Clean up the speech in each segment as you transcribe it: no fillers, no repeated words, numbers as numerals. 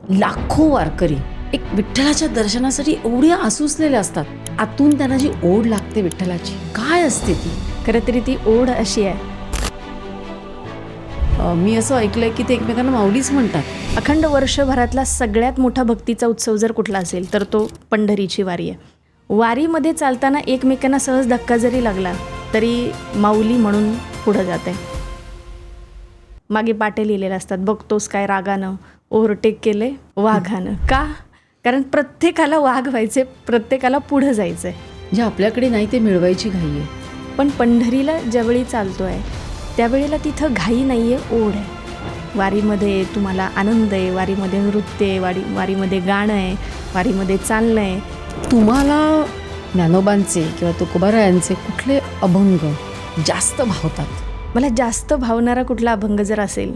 लाखो वारकरी एक विठ्ठलाच्या दर्शनासाठी एवढे आसुसलेले असतात. आतून त्यांना जी ओढ लागते विठ्ठलाची, काय असते ती? खरं तरी ती ओढ अशी आहे, मी असं ऐकलंय की ते एकमेकांना माऊलीच म्हणतात. अखंड वर्षभरातला सगळ्यात मोठा भक्तीचा उत्सव जर कुठला असेल तर तो पंढरीची वारी आहे. वारीमध्ये चालताना एकमेकांना सहज धक्का जरी लागला तरी माऊली म्हणून पुढं जाते. मागे पाटे लिहिलेले असतात, बघतोस काय रागानं, ओव्हरटेक केले वाघानं. का? कारण प्रत्येकाला वाघ व्हायचे, प्रत्येकाला पुढं जायचं आहे. जे आपल्याकडे नाही ते मिळवायची घाई आहे. पण पंढरीला ज्यावेळी चालतो आहे त्यावेळेला तिथं घाई नाही आहे, ओढ आहे. वारीमध्ये तुम्हाला आनंद आहे, वारीमध्ये नृत्य आहे, वारीमध्ये गाणं आहे, वारीमध्ये चालणं आहे. तुम्हाला ज्ञानोबांचे किंवा तुकोबारायांचे कुठले अभंग जास्त भावतात? मला जास्त भावणारा कुठला अभंग जर असेल,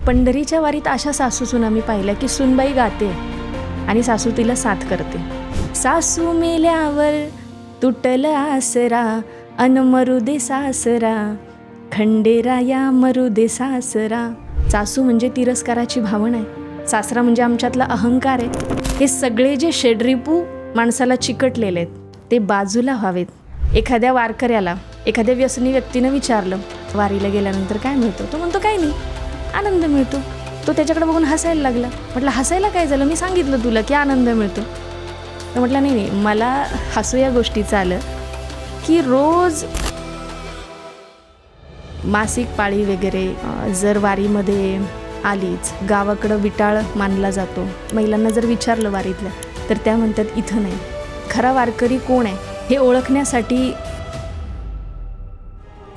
पंढरीच्या वारीत अशा सासूसून आम्ही पाहिल्या की सुनबाई गाते आणि सासू तिला साथ करते. सासू मेल्यावर तुटल आसरा अन मरुदे सासरा, खंडेराया मरुदे सासरा. सासू म्हणजे तिरस्काराची भावना आहे, सासरा म्हणजे आमच्यातला अहंकार आहे. हे सगळे जे षड्रिपू माणसाला चिकटलेले आहेत ते बाजूला व्हावेत. एखाद्या वारकऱ्याला एखाद्या व्यसनी व्यक्तीनं विचारलं वारीला गेल्यानंतर काय मिळतं, तो म्हणतो काही नाही, आनंद मिळतो. तो त्याच्याकडे बघून हसायला लागला. म्हटलं हसायला काय झालं, मी सांगितलं तुला की आनंद मिळतो. तर म्हटलं नाही, मला हसू या गोष्टीचं आलं की रोज मासिक पाळी वगैरे जर वारीमध्ये आलीच, गावाकडं विटाळ मानला जातो. महिलांना जर विचारलं वारीतल्या तर त्या म्हणतात इथं नाही. खरा वारकरी कोण आहे हे ओळखण्यासाठी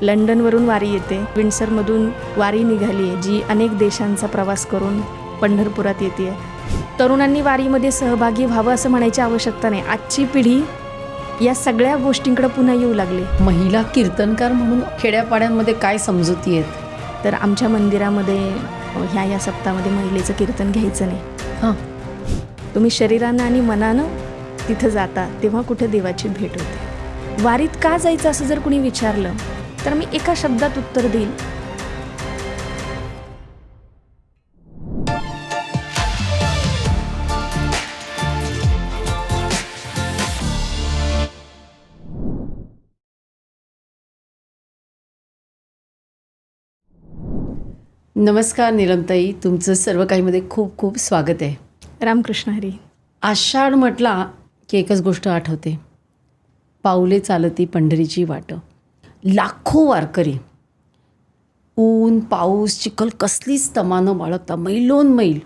लंडनवरून वारी येते, विंडसरमधून वारी निघाली आहे जी अनेक देशांचा प्रवास करून पंढरपुरात येते. तरुणांनी वारीमध्ये सहभागी व्हावं असं म्हणायची आवश्यकता नाही. आजची पिढी या सगळ्या गोष्टींकडे पुन्हा येऊ लागली. महिला कीर्तनकार म्हणून खेड्यापाड्यांमध्ये काय समजुती आहेत? तर आमच्या मंदिरामध्ये ह्या सप्ताहामध्ये महिलेचं कीर्तन घ्यायचं नाही. हां, तुम्ही शरीरानं आणि मनानं तिथं जाता तेव्हा कुठे देवाची भेट होते. वारीत का जायचं असं जर कुणी विचारलं तर मी एका शब्दात उत्तर देईल, नमस्कार नीलमताई, तुमचं सर्व काहीमध्ये खूप खूप स्वागत आहे. रामकृष्ण हरी. आषाढ म्हटला की एकच गोष्ट आठवते, पाऊले चालती पंढरीची वाट. लाखो वारकरी ऊन पाऊस चिखल कसलीच तमा न बाळगता मैलोन मैल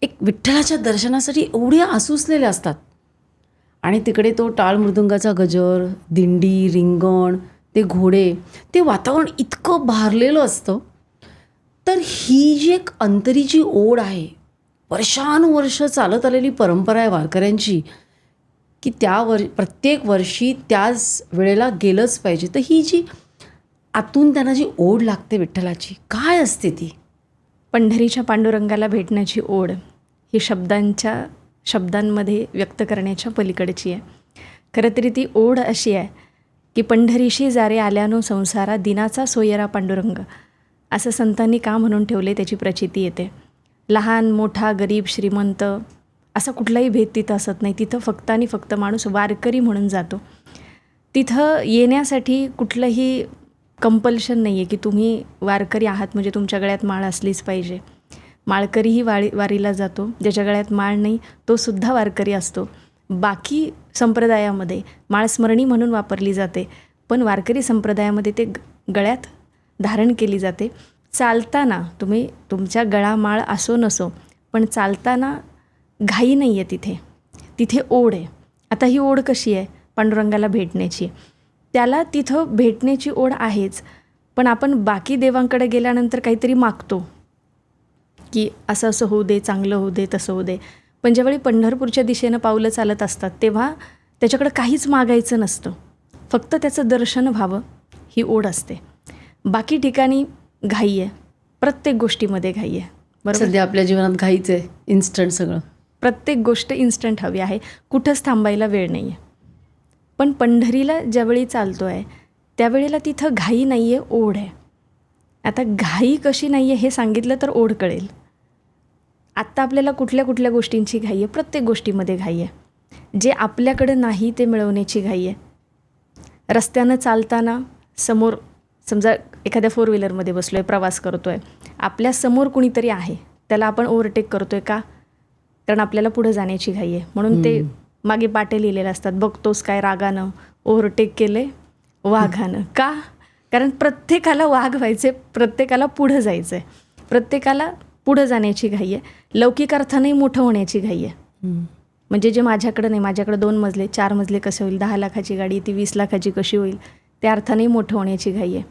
एक विठ्ठलाच्या दर्शनासाठी एवढे आसुसलेले असतात. आणि तिकडे तो टाळ मृदुंगाचा गजर, दिंडी, रिंगण, ते घोडे, ते वातावरण इतकं भारलेलं असतं. तर ही जी एक अंतरीची ओढ आहे, वर्षानुवर्ष चालत आलेली परंपरा आहे वारकऱ्यांची की प्रत्येक वर्षी त्याच वेळेला गेलंच पाहिजे. तर ही जी आतून त्यांना जी ओढ लागते विठ्ठलाची, काय असते ती? पंढरीच्या पांडुरंगाला भेटण्याची ओढ ही शब्दांमध्ये व्यक्त करण्याच्या पलीकडची आहे. खरं तरी ती ओढ अशी आहे की पंढरीशी जारे आल्यानो संसारा, दिनाचा सोयरा पांडुरंग असं संतांनी का म्हणून ठेवले त्याची प्रचिती येते. लहान मोठा गरीब श्रीमंत असा कुठलाही भेद तिथं असत नाही. तिथं फक्त आणि फक्त माणूस वारकरी म्हणून जातो. तिथं येण्यासाठी कुठलंही कंपल्शन नाही आहे की तुम्ही वारकरी आहात म्हणजे तुमच्या गळ्यात माळ असलीच पाहिजे. माळकरीही वारीला जातो, ज्याच्या गळ्यात माळ नाही तो सुद्धा वारकरी असतो. बाकी संप्रदायामध्ये माळ स्मरणी म्हणून वापरली जाते, पण वारकरी संप्रदायामध्ये ते गळ्यात धारण केली जाते. चालताना तुम्ही तुमच्या गळा माळ असो नसो, पण चालताना घाई नाही आहे तिथे ओढ आहे. आता ही ओढ कशी आहे? पांडुरंगाला भेटण्याची. त्याला तिथं भेटण्याची ओढ आहेच, पण आपण बाकी देवांकडे गेल्यानंतर काहीतरी मागतो की असं असं होऊ दे, चांगलं होऊ दे, तसं होऊ दे. पण ज्यावेळी पंढरपूरच्या दिशेनं पावलं चालत असतात तेव्हा त्याच्याकडं काहीच मागायचं नसतं, फक्त त्याचं दर्शन व्हावं ही ओढ असते. बाकी ठिकाणी घाई आहे, प्रत्येक गोष्टीमध्ये घाई आहे. बरोबर, सध्या आपल्या जीवनात घाईच आहे, इन्स्टंट सगळं, प्रत्येक गोष्ट इन्स्टंट हवी आहे, कुठंच थांबायला वेळ नाही आहे. पण पंढरीला ज्यावेळी चालतो आहे त्यावेळेला तिथं घाई नाही आहे, ओढ आहे. आता घाई कशी नाही आहे हे सांगितलं तर ओढ कळेल. आत्ता आपल्याला कुठल्या कुठल्या गोष्टींची घाई आहे? प्रत्येक गोष्टीमध्ये घाई आहे. जे आपल्याकडे नाही ते मिळवण्याची घाई आहे. रस्त्यानं चालताना समोर समजा एखाद्या फोर व्हीलरमध्ये बसलो आहे, प्रवास करतो आहे, आपल्यासमोर कुणीतरी आहे, त्याला आपण ओव्हरटेक करतो आहे का? कारण आपल्याला पुढं जाण्याची घाई आहे. म्हणून ते मागे पाटे लिहिलेले असतात, बघतोस काय रागानं ओव्हरटेक केले वाघानं. का? कारण प्रत्येकाला वाघ व्हायचे, प्रत्येकाला पुढं जायचं आहे, प्रत्येकाला पुढं जाण्याची घाई आहे. लौकिक अर्थानेही मोठं होण्याची घाई आहे. म्हणजे जे माझ्याकडं नाही, माझ्याकडे 2 मजले 4 मजले कसे होईल, 10 लाखाची गाडी ती 20 लाखाची कशी होईल, त्या अर्थानेही मोठं होण्याची घाई आहे.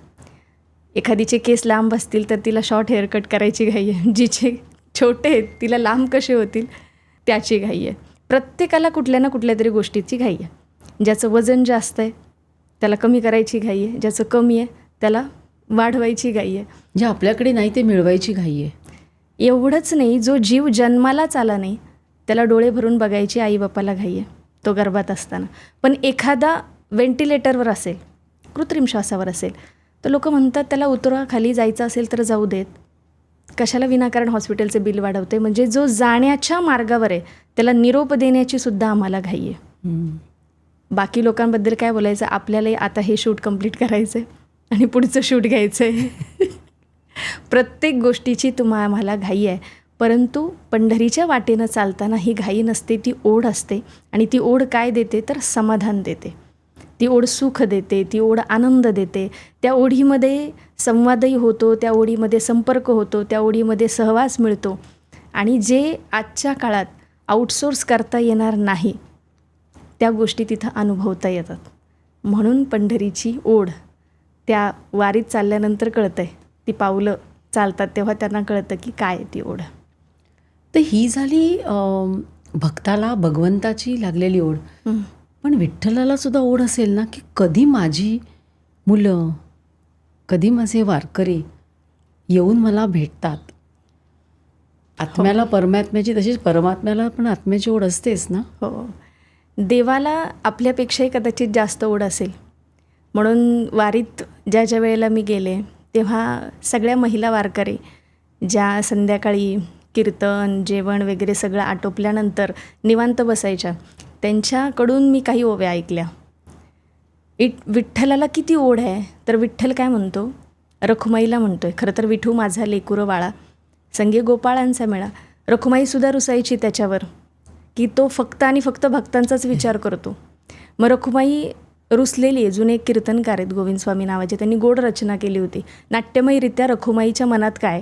एखादीचे केस लांब असतील तर तिला शॉर्ट हेअरकट करायची घाई आहे. जिचे छोटे आहेत तिला लांब कसे होतील त्याची घाई आहे. प्रत्येकाला कुठल्या ना कुठल्या तरी गोष्टीची घाई आहे. ज्याचं वजन जास्त आहे त्याला कमी करायची घाई आहे, ज्याचं कमी आहे त्याला वाढवायची घाई आहे. जे आपल्याकडे नाही ते मिळवायची घाई आहे. एवढंच नाही, जो जीव जन्मालाच आला नाही त्याला डोळे भरून बघायची आई बापाला घाई आहे, तो गर्भात असताना. पण एखादा व्हेंटिलेटरवर असेल, कृत्रिम श्वासावर असेल, तर लोक म्हणतात त्याला उतरवा, खाली जायचं असेल तर जाऊ देत, कशाला विनाकारण हॉस्पिटलचे बिल वाढवते. म्हणजे जो जाण्याच्या मार्गावर आहे त्याला निरोप देण्याची सुद्धा आम्हाला घाई आहे. बाकी लोकांबद्दल काय बोलायचं, आपल्यालाही आता हे शूट कंप्लीट करायचं आहे आणि पुढचं शूट घ्यायचं आहे. प्रत्येक गोष्टीची आम्हाला घाई आहे. परंतु पंढरीच्या वाटेनं चालताना ही घाई नसते, ती ओढ असते. आणि ती ओढ काय देते तर समाधान देते, ती ओढ सुख देते, ती ओढ आनंद देते. त्या ओढीमध्ये संवादही होतो, त्या ओढीमध्ये संपर्क होतो, त्या ओढीमध्ये सहवास मिळतो. आणि जे आजच्या काळात आउटसोर्स करता येणार नाही त्या गोष्टी तिथं अनुभवता येतात. म्हणून पंढरीची ओढ त्या वारीत चालल्यानंतर कळतं आहे. ती पावलं चालतात तेव्हा त्यांना कळतं की काय ती ओढ. तर ही झाली भक्ताला भगवंताची लागलेली ओढ. पण विठ्ठलाला सुद्धा ओढ असेल ना, की कधी माझी मुलं, कधी माझे वारकरी येऊन मला भेटतात. आत्म्याला परमात्म्याची, तशीच परमात्म्याला पण आत्म्याची ओढ असतेच ना. हो, देवाला आपल्यापेक्षाही कदाचित जास्त ओढ असेल. म्हणून वारीत ज्या वेळेला मी गेले तेव्हा सगळ्या महिला वारकरी ज्या संध्याकाळी कीर्तन जेवण वगैरे सगळं आटोपल्यानंतर निवांत बसायच्या, त्यांच्याकडून मी काही ओव्या ऐकल्या. विठ्ठलाला किती ओढ आहे तर विठ्ठल काय म्हणतो, रखुमाईला म्हणतोय. खरं तर विठू माझा लेकुर वाळा, संगे गोपाळांचा मेळा. रखुमाईसुद्धा रुसायची त्याच्यावर की तो फक्त आणि फक्त भक्तांचाच विचार करतो. मग रखुमाई रुसलेली आहे. जुने एक कीर्तनकार आहेत गोविंद स्वामी नावाचे, त्यांनी गोड रचना केली होती. नाट्यमयरित्या रखुमाईच्या मनात काय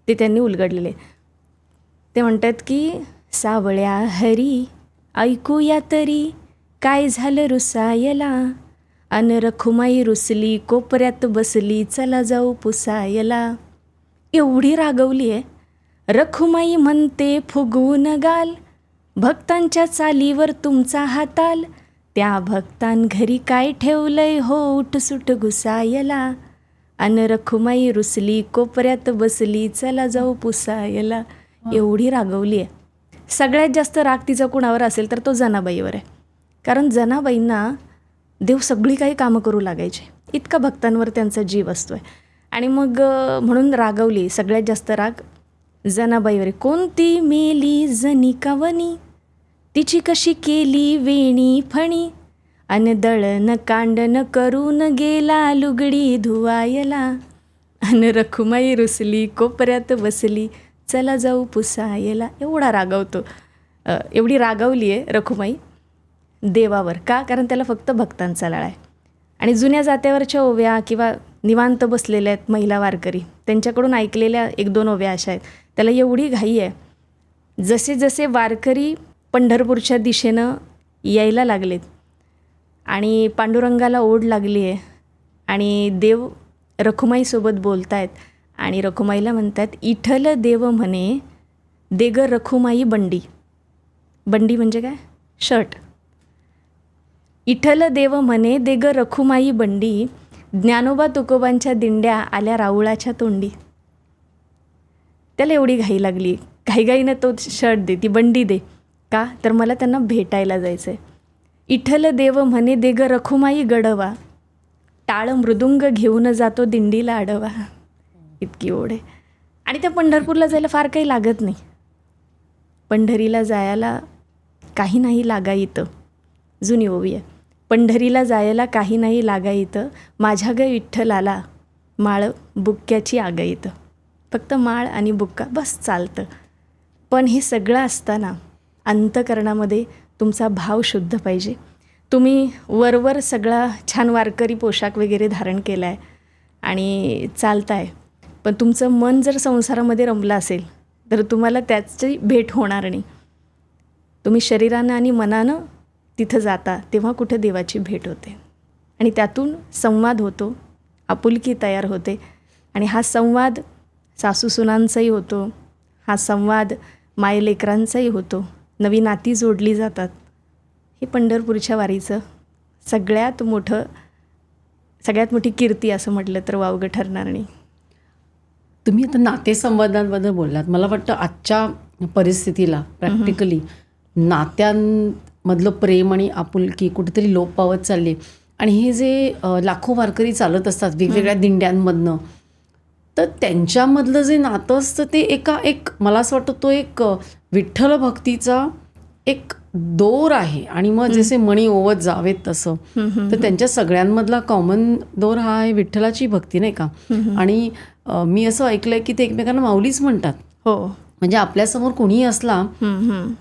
ते त्यांनी उलगडलेले. ते म्हणतात की सावळ्या हरी ऐकूया तरी काय झालं रुसायला, अन रखुमाई रुसली कोपऱ्यात बसली चला जाऊ पुसायला. एवढी रागवली आहे. रखुमाई म्हणते फुगवून गाल, भक्तांच्या चालीवर तुमचा हाताल, त्या भक्तां घरी काय ठेवलंय हो उठसुट घुसायला, अन रखुमाई रुसली कोपऱ्यात बसली चला जाऊ पुसायला. एवढी रागवली आहे. सगळ्यात जास्त राग तिचा कुणावर असेल तर तो जनाबाईवर आहे. कारण जनाबाईंना देव सगळी काही कामं करू लागायचे, इतका भक्तांवर त्यांचा जीव असतो आहे. आणि मग म्हणून रागवली. सगळ्यात जास्त राग जनाबाईवर. कोणती मेली जनिकावनी, तिची कशी केली वेणी फणी, अन दळण कांडण करून गेला लुगडी धुवायला, अन रखुमाई रुसली कोपऱ्यात बसली चला जाऊ पुसायला. एवढा रागवतो. एवढी रागवली आहे रखुमाई देवावर. का? कारण त्याला फक्त भक्तांचा लळा आहे. आणि जुन्या जात्यावरच्या ओव्या किंवा निवांत बसलेल्या आहेत महिला वारकरी, त्यांच्याकडून ऐकलेल्या 1-2 ओव्या अशा आहेत. त्याला एवढी घाई आहे. जसे जसे वारकरी पंढरपूरच्या दिशेनं यायला लागलेत आणि पांडुरंगाला ओढ लागली आहे आणि देव रखुमाईसोबत बोलत आहेत आणि रखुमाईला म्हणतात, इठल देव म्हणे दे ग रखुमाई बंडी. बंडी म्हणजे काय? शर्ट. इठल देव म्हणे दे ग रखुमाई बंडी, ज्ञानोबा तुकोबांच्या दिंड्या आल्या राऊळाच्या तोंडी. त्याला एवढी घाई लागली. घाईघाईनं तो शर्ट दे, ती बंडी दे. का? तर मला त्यांना भेटायला जायचं आहे. इठल देव म्हणे दे ग रखुमाई गडवा, टाळ मृदुंग घेऊन जातो दिंडीला अडवा. इतकी ओढ आहे. आणि त्या पंढरपूरला जायला फार काही लागत नाही. पंढरीला जायला काही नाही लागायतं. जुनी ओवी आहे. पंढरीला जायला काही नाही लागायतं, माझ्या ग विठ्ठलाला माळ बुक्क्याची आगायतं. फक्त माळ आणि बुक्का बस चालतं. पण हे सगळं असताना अंतकरणामध्ये तुमचा भाव शुद्ध पाहिजे. तुम्ही वरवर सगळा छान वारकरी पोशाख वगैरे धारण केला आहे आणि चालताय, पण तुमचं मन जर संसारामध्ये रमलं असेल तर तुम्हाला त्याची भेट होणार नाही. तुम्ही शरीरानं आणि मनानं तिथं जाता तेव्हा कुठं देवाची भेट होते आणि त्यातून संवाद होतो, आपुलकी तयार होते. आणि हा संवाद सासूसुनांचाही होतो, हा संवाद मायलेकरांचाही होतो, नवी नाती जोडली जातात. हे पंढरपूरच्या वारीचं सगळ्यात मोठी कीर्ती असं म्हटलं तर वावगं ठरणार नाही. तुम्ही आता नातेसंबंधांबद्दल बोललात. मला वाटतं आजच्या परिस्थितीला प्रॅक्टिकली नात्यांमधलं प्रेम आणि आपुलकी कुठेतरी लोप पावत चालली. आणि हे जे लाखो वारकरी चालत असतात वेगवेगळ्या दिंड्यांमधनं, तर त्यांच्यामधलं जे नातं असतं ते एक मला असं वाटतं तो एक विठ्ठल भक्तीचा एक दोर आहे. आणि मग जसे मणी ओवत जावेत तसं, तर त्यांच्या सगळ्यांमधला कॉमन दोर हा आहे विठ्ठलाची भक्ती, नाही का. आणि मी असं ऐकलंय की ते एकमेकांना माऊलीच म्हणतात. हो, म्हणजे आपल्यासमोर कोणीही असला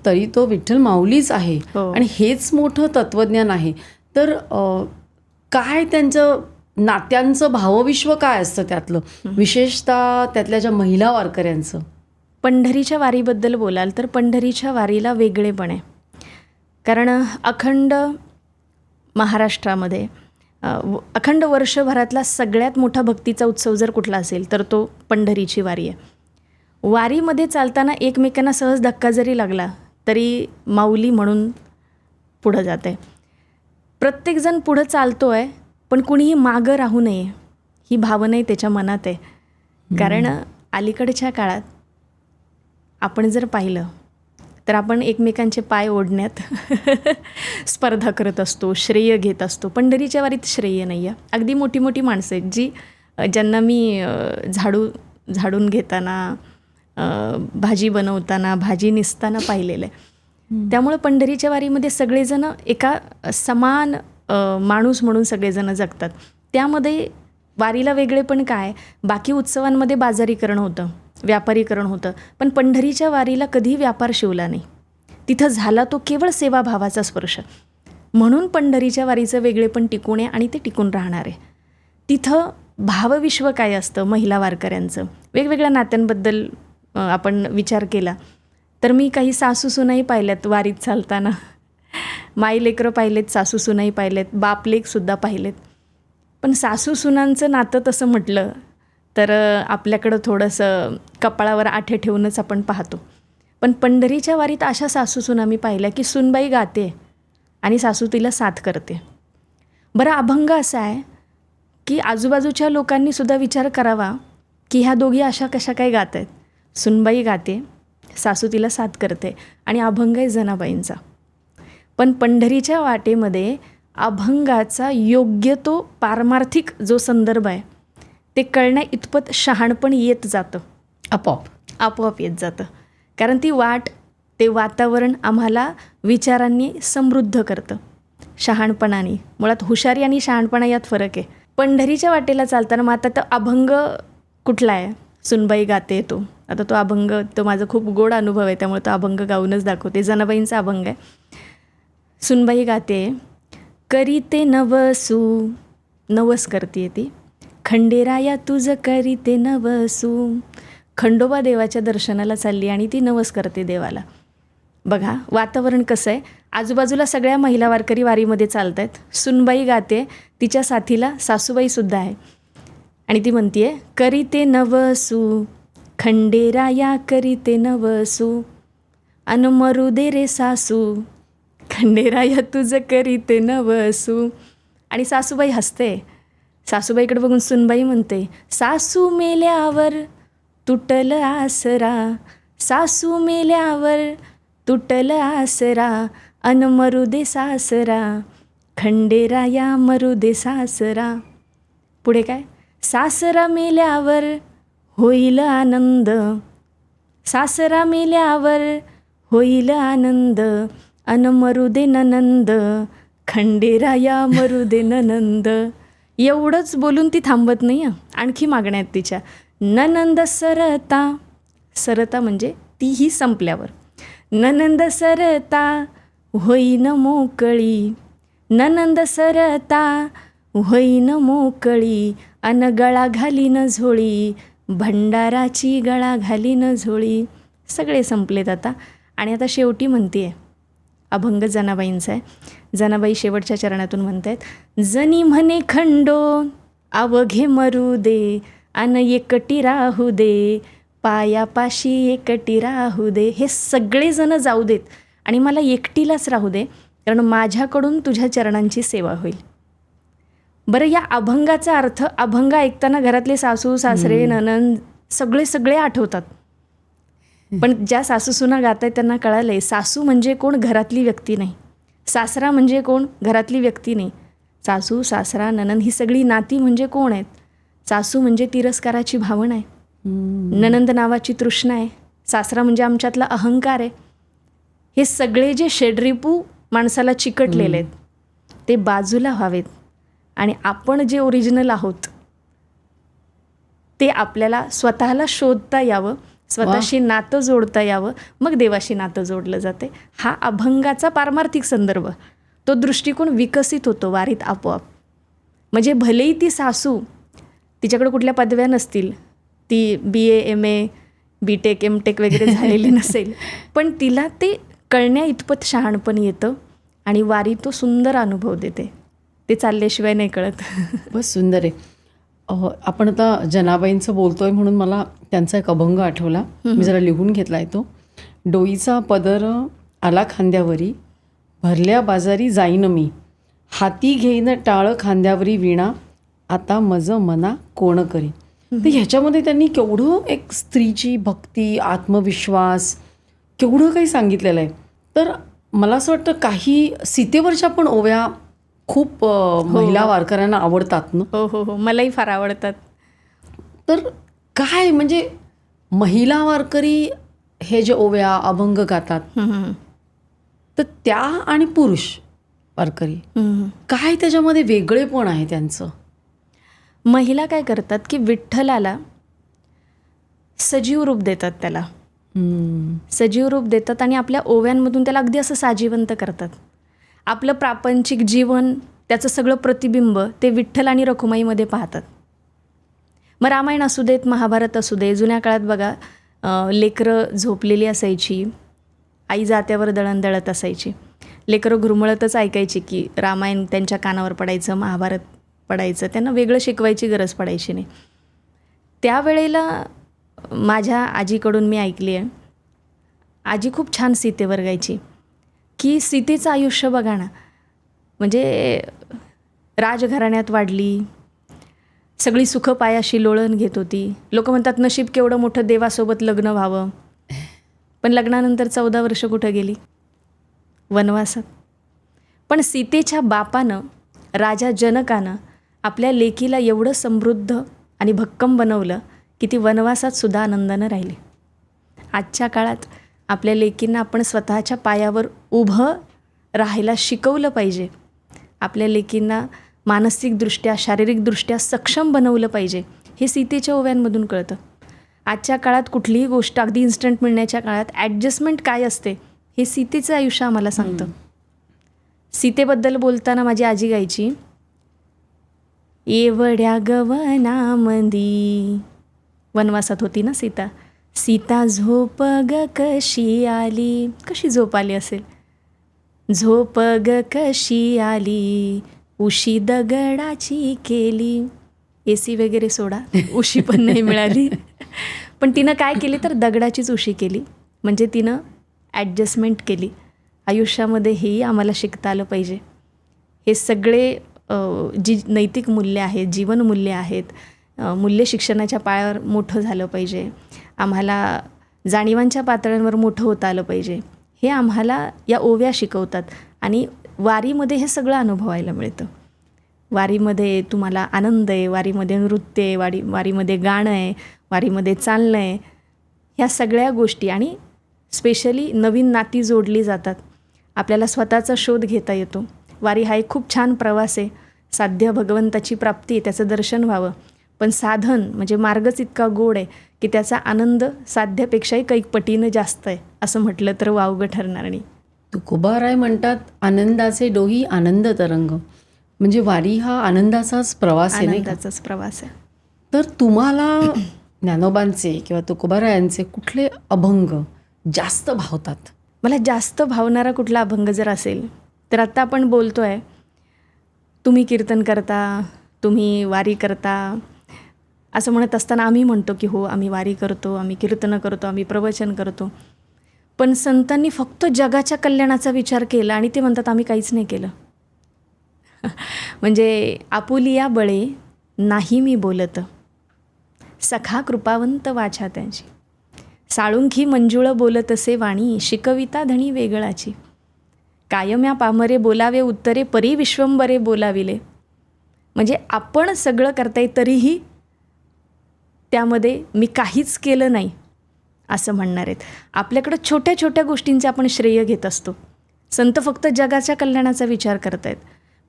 तरी तो विठ्ठल माऊलीच आहे. आणि हेच मोठं तत्वज्ञान आहे. तर काय त्यांचं नात्यांचं भावविश्व काय असतं त्यातलं, विशेषतः त्यातल्या ज्या महिला वारकऱ्यांचं? पंढरीच्या वारीबद्दल बोलाल तर पंढरीच्या वारीला वेगळेपण आहे. कारण अखंड महाराष्ट्रामध्ये अखंड वर्षभरातला सगळ्यात मोठा भक्तीचा उत्सव जर कुठला असेल तर तो पंढरीची वारी आहे. वारीमध्ये चालताना एकमेकांना सहज धक्का जरी लागला तरी माऊली म्हणून पुढं जात आहे. प्रत्येकजण पुढं चालतो आहे, पण कुणीही मागं राहू नये ही भावनाही त्याच्या मनात आहे. कारण अलीकडच्या काळात आपण जर पाहिलं तर आपण एकमेकांचे पाय ओढण्यात स्पर्धा करत असतो, श्रेय घेत असतो. पंढरीच्या वारीत श्रेय नाही आहे. अगदी मोठी मोठी माणसं आहेत ज्यांना मी झाडून घेताना, भाजी बनवताना, भाजी निसताना पाहिलेलं आहे. त्यामुळं पंढरीच्या वारीमध्ये सगळेजण एका समान माणूस म्हणून सगळेजण जगतात. त्यामध्ये वारीला वेगळेपण काय, बाकी उत्सवांमध्ये बाजारीकरण होतं, व्यापारीकरण होतं, पण पंढरीच्या वारीला कधीही व्यापार शिवला नाही. तिथं झाला तो केवळ सेवाभावाचा स्पर्श. म्हणून पंढरीच्या वारीचं वेगळेपण टिकून आहे आणि ते टिकून राहणार आहे. तिथं भावविश्व काय असतं महिला वारकऱ्यांचं. वेगवेगळ्या नात्यांबद्दल आपण विचार केला तर मी काही सासूसुनाही पाहिल्यात वारीत चालताना, माईलेकरं पाहिलेत, सासूसुनाही पाहिलेत, बापलेकसुद्धा पाहिलेत. पण सासूसुनांचं नातं तसं म्हटलं तर आपल्याकडं थोडंसं कपाळावर आठे ठेवूनच आपण पाहतो. पण पंढरीच्या वारीत अशा सासूसुना मी पाहिल्या की सुनबाई गाते आणि सासू तिला साथ करते. बरं, अभंग असा आहे की आजूबाजूच्या लोकांनीसुद्धा विचार करावा की ह्या दोघी अशा कशा काय गात आहेत. सुनबाई गाते, सासू तिला साथ करते आणि अभंग आहे जनाबाईंचा. पण पंढरीच्या वाटेमध्ये अभंगाचा योग्य तो पारमार्थिक जो संदर्भ आहे ते कळण्या इतपत शहाणपण येत जातं, आपोआप येत जातं. कारण ती वाट, ते वातावरण आम्हाला विचारांनी समृद्ध करतं, शहाणपणाने. मुळात हुशारी आणि शहाणपणा यात फरक आहे. पंढरीच्या वाटेला चालताना मग आता तो अभंग कुठला आहे, सुनबाई गाते तो. आता तो अभंग तो माझा खूप गोड अनुभव आहे, त्यामुळे तो अभंग गाऊनच दाखवते. जनाबाईंचा अभंग आहे. सुनबाई गाते, करीते नवसू, नवस करते ती, खंडेराया तुझं करीते नवसू. खंडोबा देवाच्या दर्शनाला चालली आणि ती नवस करते देवाला. बघा वातावरण कसं आहे. आजूबाजूला सगळ्या महिला वारकरी वारीमध्ये चालत आहेत. सुनबाई गाते, तिच्या साथीला सासूबाईसुद्धा आहे आणि ती म्हणते आहे, करीते नवसू खंडेराया करीते नवसू, अन मरू दे रे सासू, खंडेराया तुझं करीते नवसू. आणि सासूबाई हसते. सासूबाईकडे बघून सुनबाई म्हणते, सासू मेल्यावर तुटल आसरा, सासू मेल्यावर तुटल आसरा, अन मरू दे सासरा, खंडेराया मरू दे सासरा. पुढे काय, सासरा मेल्यावर होईल आनंद, सासरा मेल्यावर होईल आनंद अन मरुदे ननंद, खंडेराया मरुदे ननंद. एवढंच बोलून ती थांबत नाही हं. आणखी मागण्या आहेत तिच्या. ननंद सरता, सरता म्हणजे तीही संपल्यावर. ननंद सरता होईन मोकळी, ननंद सरता होईन मोकळी, अन गळा घालीन झोळी, भंडाराची गळा घालीन झोळी. सगळे संपलेत आता. आणि आता शेवटी म्हणते आहे, अभंग जनाबाईंचा आहे. जनाबाई शेवटच्या चरणातून म्हणत आहेत, जनी म्हणे खंडो अवघे मरू दे, अन एकटी राहू दे, पायापाशी एकटी राहू दे. हे सगळेजण जाऊ देत आणि मला एकटीलाच राहू दे, कारण माझ्याकडून तुझ्या चरणांची सेवा होईल. बरं, या अभंगाचा अर्थ, अभंग ऐकताना घरातले सासू सासरे नणंद सगळे आठवतात. पण ज्या सासूसुना गात आहेत त्यांना कळालं आहे, सासू म्हणजे कोण? घरातली व्यक्ती नाही. सासरा म्हणजे कोण? घरातली व्यक्ती नाही. सासू सासरा नणंद ही सगळी नाती म्हणजे कोण आहेत? सासू म्हणजे तिरस्काराची भावना आहे, नणंद नावाची तृष्णा आहे, सासरा म्हणजे आमच्यातला अहंकार आहे. हे सगळे जे षड्रिपू माणसाला चिकटलेले आहेत ते बाजूला व्हावेत आणि आपण जे ओरिजिनल आहोत ते आपल्याला स्वतःला शोधता यावं, स्वतःशी नातं जोडता यावं, मग देवाशी नातं जोडलं जाते. हा अभंगाचा पारमार्थिक संदर्भ, तो दृष्टिकोन विकसित होतो वारीत आपोआप. म्हणजे भलेही ती सासू, तिच्याकडे कुठल्या पदव्या नसतील, ती BA MA BTech MTech वगैरे झालेली नसेल, पण तिला ते कळण्या इतपत शहाणपण येतं आणि वारी तो सुंदर अनुभव देते. ते चालल्याशिवाय नाही कळत. बस सुंदर आहे. आपण आता जनाबाईंचं बोलतोय म्हणून मला त्यांचा एक अभंग आठवला, मी जरा लिहून घेतला आहे तो. डोईचा पदर आला खांद्यावरी, भरल्या बाजारी जाईन मी, हाती घेईन टाळ खांद्यावरी विणा, आता मज मना कोण करी. तर ह्याच्यामध्ये त्यांनी केवढं एक स्त्रीची भक्ती, आत्मविश्वास, केवढं काही सांगितलेलं आहे. तर मला असं वाटतं काही सीतेवरच्या पण ओव्या खूप महिला वारकऱ्यांना आवडतात ना. हो हो हो, मलाही फार आवडतात. तर काय म्हणजे महिला वारकरी हे जे ओव्या अभंग गातात, तर त्या आणि पुरुष वारकरी काय त्याच्यामध्ये वेगळेपण आहे त्यांचं? महिला काय करतात की विठ्ठलाला सजीव रूप देतात, त्याला सजीव रूप देतात आणि आपल्या ओव्यांमधून त्याला अगदी असं साजिवंत करतात. आपलं प्रापंचिक जीवन, त्याचं सगळं प्रतिबिंब ते विठ्ठल आणि रखुमाईमध्ये पाहतात. मग रामायण असू देत, महाभारत असू दे, जुन्या काळात बघा लेकरं झोपलेली असायची, आई जात्यावर दळण दळत असायची, लेकरं घुरमळतच ऐकायची की रामायण त्यांच्या कानावर पडायचं, महाभारत पडायचं, त्यांना वेगळं शिकवायची गरज पडायची नाही. त्यावेळेला माझ्या आजीकडून मी ऐकली आहे, आजी खूप छान सीतेवर गायची की सीतेचं आयुष्य बघा ना, म्हणजे राजघराण्यात वाढली, सगळी सुखं पायाशी लोळण घेत होती. लोक म्हणतात नशीब केवढं मोठं, देवासोबत लग्न व्हावं, पण लग्नानंतर 14 वर्ष कुठं गेली? वनवासात. पण सीतेच्या बापानं, राजा जनकानं आपल्या लेकीला एवढं समृद्ध आणि भक्कम बनवलं की ती वनवासात सुद्धा आनंदानं राहिली. आजच्या काळात आपल्या लेकींना आपण स्वतःच्या पायावर उभं राहायला शिकवलं पाहिजे. आपल्या लेकींना मानसिकदृष्ट्या, शारीरिकदृष्ट्या सक्षम बनवलं पाहिजे. हे सीतेच्या ओव्यांमधून कळतं. आजच्या काळात कुठलीही गोष्ट अगदी इन्स्टंट मिळण्याच्या काळात ॲडजस्टमेंट काय असते हे सीतेचं आयुष्य आम्हाला सांगतं. सीतेबद्दल बोलताना माझी आजी गायची, एवढ्या गवनामंदी, वनवासात होती ना सीता, सीता झोप ग कशी आली. कशी झोप आली असेल? झोप ग कशी आली, उशी दगडाची केली. AC वगैरे सोडा, उशी पण नाही मिळाली, पण तिनं काय केली तर दगडाचीच उशी केली. म्हणजे तिनं ॲडजस्टमेंट केली. आयुष्यामध्ये हेही आम्हाला शिकता आलं पाहिजे. हे सगळे जी नैतिक मूल्य आहेत, जीवनमूल्य आहेत, मूल्य शिक्षणाच्या पायावर मोठं झालं पाहिजे. आम्हाला जाणीवांच्या पातळ्यांवर मोठं होता आलं पाहिजे. हे आम्हाला या ओव्या शिकवतात आणि वारीमध्ये हे सगळं अनुभवायला मिळतं. वारीमध्ये तुम्हाला आनंद आहे, वारीमध्ये नृत्य आहे, वारीमध्ये गाणं आहे, वारीमध्ये चालणं आहे, ह्या सगळ्या गोष्टी आणि स्पेशली नवीन नाती जोडली जातात. आपल्याला स्वतःचा शोध घेता येतो. वारी हा एक खूप छान प्रवास आहे. साध्य भगवंताची प्राप्ती आहे, त्याचं दर्शन व्हावं. पण साधन म्हणजे मार्गच इतका गोड आहे की त्याचा आनंद साध्यापेक्षाही कैक पटीनं जास्त आहे असं म्हटलं तर वावगं ठरणार नाही. तुकोबाराय म्हणतात, आनंदाचे डोही आनंद तरंग. म्हणजे वारी हा आनंदाचाच प्रवास आहे, नाही का? आनंदाचाच प्रवास आहे. तर तुम्हाला ज्ञानोबांचे किंवा तुकोबारायांचे कुठले अभंग जास्त भावतात? मला जास्त भावणारा कुठला अभंग जर असेल तर आत्ता आपण बोलतो आहे, तुम्ही कीर्तन करता, तुम्ही वारी करता असं म्हणत असताना आम्ही म्हणतो की हो आम्ही वारी करतो, आम्ही कीर्तनं करतो, आम्ही प्रवचन करतो. पण संतांनी फक्त जगाच्या कल्याणाचा विचार केला आणि ते म्हणतात आम्ही काहीच नाही केलं. म्हणजे आपुलिया बळे नाही मी बोलत, सखा कृपावंत वाचा त्यांची. साळुंखी मंजुळ बोलत असे वाणी, शिकविता धणी वेगळाची. कायम्या पामरे बोलावे उत्तरे, परी विश्वंबरे बोलाविले. म्हणजे आपण सगळं करताय तरीही त्यामध्ये मी काहीच केलं नाही असं म्हणणार आहेत. आपल्याकडं छोट्या छोट्या गोष्टींचे आपण श्रेय घेत असतो. संत फक्त जगाच्या कल्याणाचा विचार करत आहेत.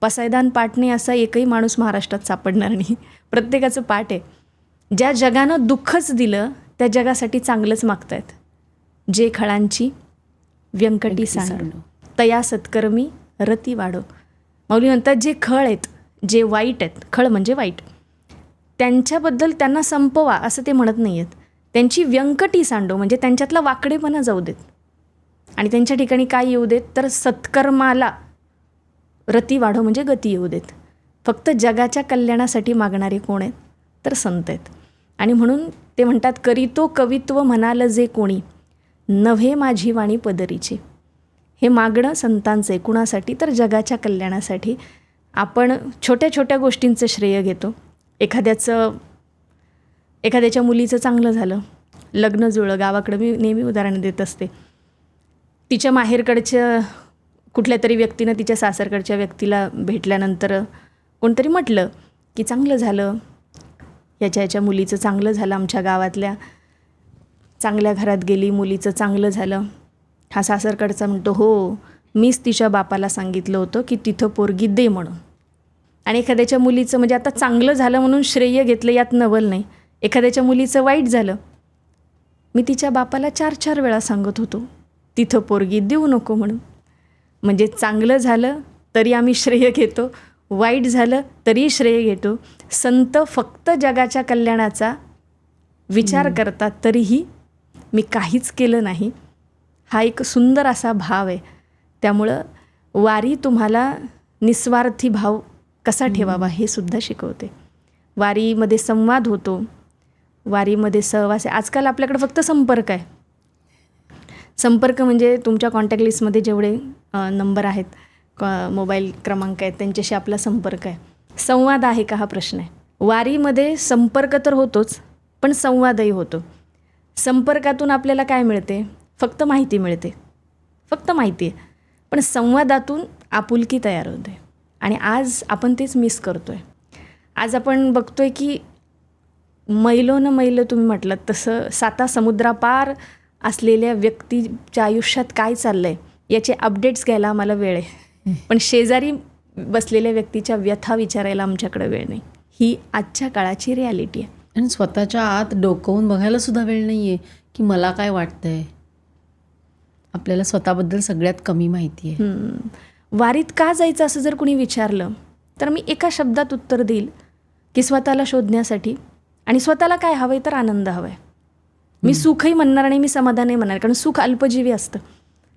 पसायदान पाठणे असा एकही माणूस महाराष्ट्रात सापडणार नाही. प्रत्येकाचं पाठ आहे. ज्या जगानं दुःखच दिलं त्या जगासाठी चांगलंच मागतायत. जे खळांची व्यंकटी सांड, तया सत्कर्मी रती वाढो. माऊली म्हणतात जे खळ आहेत, जे वाईट आहेत, खळ म्हणजे वाईट, त्यांच्याबद्दल त्यांना संपवा असं ते म्हणत नाही आहेत. त्यांची व्यंकटी सांडो म्हणजे त्यांच्यातला वाकडेपणा जाऊ देत आणि त्यांच्या ठिकाणी काय येऊ देत तर सत्कर्माला रती वाढो म्हणजे गती येऊ देत. फक्त जगाच्या कल्याणासाठी मागणारे कोण आहेत तर संत आहेत. आणि म्हणून ते म्हणतात, करीतो कवित्व म्हणाल जे कोणी, नव्हे माझी वाणी पदरीची. हे मागणं संतांचं आहे. कुणासाठी तर जगाच्या कल्याणासाठी. आपण छोट्या छोट्या गोष्टींचं श्रेय घेतो. एखाद्याच्या मुलीचं चांगलं झालं, लग्न जुळलं. गावाकडं मी नेहमी उदाहरण देत असते. तिच्या माहेरकडच्या कुठल्या तरी व्यक्तीनं तिच्या सासरकडच्या व्यक्तीला भेटल्यानंतर कोणतरी म्हटलं की चांगलं झालं, याच्या मुलीचं चांगलं झालं, आमच्या गावातल्या चांगल्या घरात गेली, मुलीचं चांगलं झालं. हा सासरकडचा म्हणतो, हो मीच तिच्या बापाला सांगितलं होतं की तिथं पोरगी दे म्हणून. आणि एखाद्याच्या मुलीचं म्हणजे आता चांगलं झालं म्हणून श्रेय घेतलं यात नवल नाही. एखाद्याच्या मुलीचं वाईट झालं, मी तिच्या बापाला 4-4 वेळा सांगत होतो तिथं पोरगी देऊ नको म्हणून. म्हणजे चांगलं झालं तरी आम्ही श्रेय घेतो, वाईट झालं तरी श्रेय घेतो. संत फक्त जगाच्या कल्याणाचा विचार करतात तरीही मी काहीच केलं नाही. हा एक सुंदर असा भाव आहे. त्यामुळं वारी तुम्हाला निस्वार्थी भाव कसा ठेवावा हे सुद्धा शिकवते. वारीमध्ये संवाद होतो, वारीमध्ये सहवास आहे. आजकाल आपल्याकडे फक्त संपर्क आहे. संपर्क म्हणजे तुमच्या कॉन्टॅक्ट लिस्टमध्ये जेवढे नंबर आहेत, मोबाईल क्रमांक आहेत, त्यांच्याशी आपला संपर्क आहे. संवाद आहे का हा प्रश्न आहे. वारीमध्ये संपर्क तर होतोच पण संवादही होतो. संपर्कातून आपल्याला काय मिळते, फक्त माहिती मिळते, फक्त माहिती आहे. पण संवादातून आपुलकी तयार होते आणि आज आपण तेच मिस करतो आहे. आज आपण बघतो आहे की मैलोनं मैल तुम्ही म्हटलं तसं 7 समुद्रापार असलेल्या व्यक्तीच्या आयुष्यात काय चाललं आहे याचे अपडेट्स घ्यायला आम्हाला वेळ आहे. पण शेजारी बसलेल्या व्यक्तीच्या व्यथा विचारायला आमच्याकडे वेळ नाही. ही आजच्या काळाची रिॲलिटी आहे. आणि स्वतःच्या आत डोकवून बघायला सुद्धा वेळ नाही आहे की मला काय वाटतंय. आपल्याला स्वतःबद्दल सगळ्यात कमी माहिती आहे. वारीत का जायचं असं जर कुणी विचारलं तर मी एका शब्दात उत्तर देईल की स्वतःला शोधण्यासाठी. आणि स्वतःला काय हवं आहे तर आनंद हवा आहे. मी सुखही म्हणणार नाही, मी समाधानही म्हणणार, कारण सुख अल्पजीवी असतं,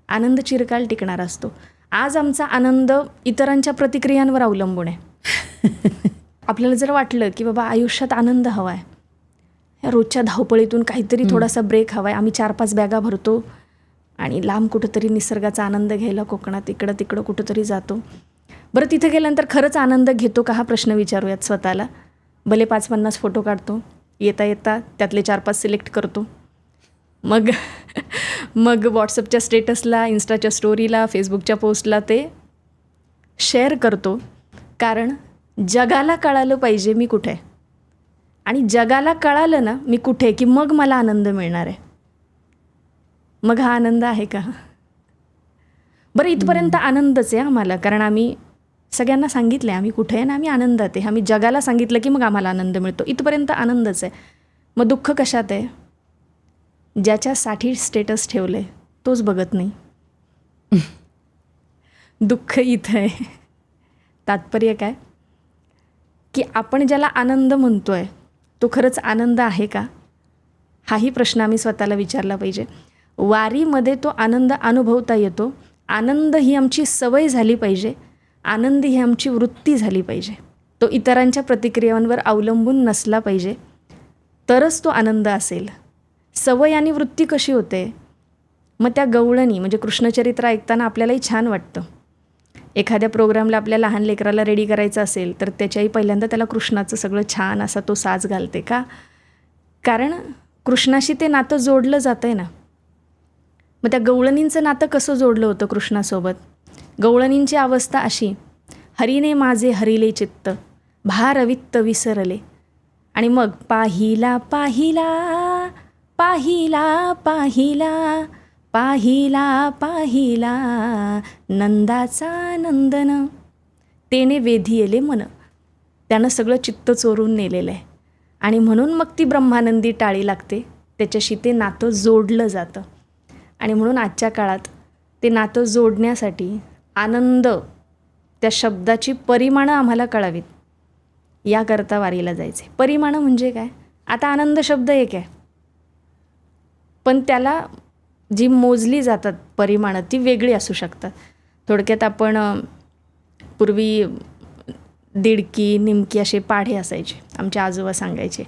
आनंद चिरकाल टिकणारा असतो. आज आमचा आनंद इतरांच्या प्रतिक्रियांवर अवलंबून आहे. आपल्याला जर वाटलं की बाबा आयुष्यात आनंद हवा आहे, या रोजच्या धावपळीतून काहीतरी थोडासा ब्रेक हवा आहे, आम्ही 4-5 बॅगा भरतो आणि लांब कुठंतरी निसर्गाचा आनंद घ्यायला कोकणात इकडं तिकडं कुठंतरी जातो. बरं तिथे गेल्यानंतर खरंच आनंद घेतो का हा प्रश्न विचारूयात स्वतःला. भले 5-50 फोटो काढतो, येता येता त्यातले 4-5 सिलेक्ट करतो, मग व्हॉट्सअपच्या स्टेटसला, इन्स्टाच्या स्टोरीला, फेसबुकच्या पोस्टला ते शेअर करतो. कारण जगाला कळालं पाहिजे मी कुठे आहे, आणि जगाला कळालं ना मी कुठे की मग मला आनंद मिळणार आहे. मग हा आनंद आहे का? बरं, इथपर्यंत आनंदच आहे आम्हाला, कारण आम्ही सगळ्यांना सांगितलं आहे आम्ही कुठे आहे ना आम्ही आनंदात आहे. आम्ही जगाला सांगितलं की मग आम्हाला आनंद मिळतो. इथपर्यंत आनंदच आहे. मग दुःख कशात आहे? ज्याच्यासाठी स्टेटस ठेवलं आहे तोच बघत नाही. दुःख इथं आहे. तात्पर्य काय की आपण ज्याला आनंद म्हणतो आहे तो खरंच आनंद आहे का? हाही प्रश्न आम्ही स्वतःला विचारला पाहिजे. वारीमध्ये तो आनंद अनुभवता येतो. आनंद ही आमची सवय झाली पाहिजे. आनंद ही आमची वृत्ती झाली पाहिजे. तो इतरांच्या प्रतिक्रियांवर अवलंबून नसला पाहिजे, तरच तो आनंद असेल. सवय आणि वृत्ती कशी होते? मग त्या गवळणी म्हणजे कृष्णचरित्र ऐकताना आपल्यालाही छान वाटतं. एखाद्या प्रोग्रामला आपल्या लहान लेकराला रेडी करायचं असेल तर त्याच्याही पहिल्यांदा त्याला कृष्णाचं सगळं छान असा तो साज घालते का? कारण कृष्णाशी ते नातं जोडलं जातं आहे ना. मग त्या गवळणींचं नातं कसं जोडलं होतं कृष्णासोबत? गवळणींची अवस्था अशी, हरीने माझे हरिले चित्त, भारवित्त विसरले. आणि मग पाहिला पाहिला पाहिला पाहिला पाहिला पाहिला नंदाचा नंदन, तेने वेधियले मन. त्यानं सगळं चित्त चोरून नेलेलं आहे. आणि म्हणून मग ती ब्रह्मानंदी टाळी लागते. त्याच्याशी ते नातं जोडलं जातं. आणि म्हणून आजच्या काळात ते नातं जोडण्यासाठी आनंद, त्या शब्दाची परिमाणं आम्हाला कळावीत, याकरता वारीला जायचे. परिमाणं म्हणजे काय? आता आनंद शब्द एक आहे, पण त्याला जी मोजली जातात परिमाणं ती वेगळी असू शकतात. थोडक्यात आपण पूर्वी दिडकी, निमकी असे पाढे असायचे, आमचे आजोबा सांगायचे.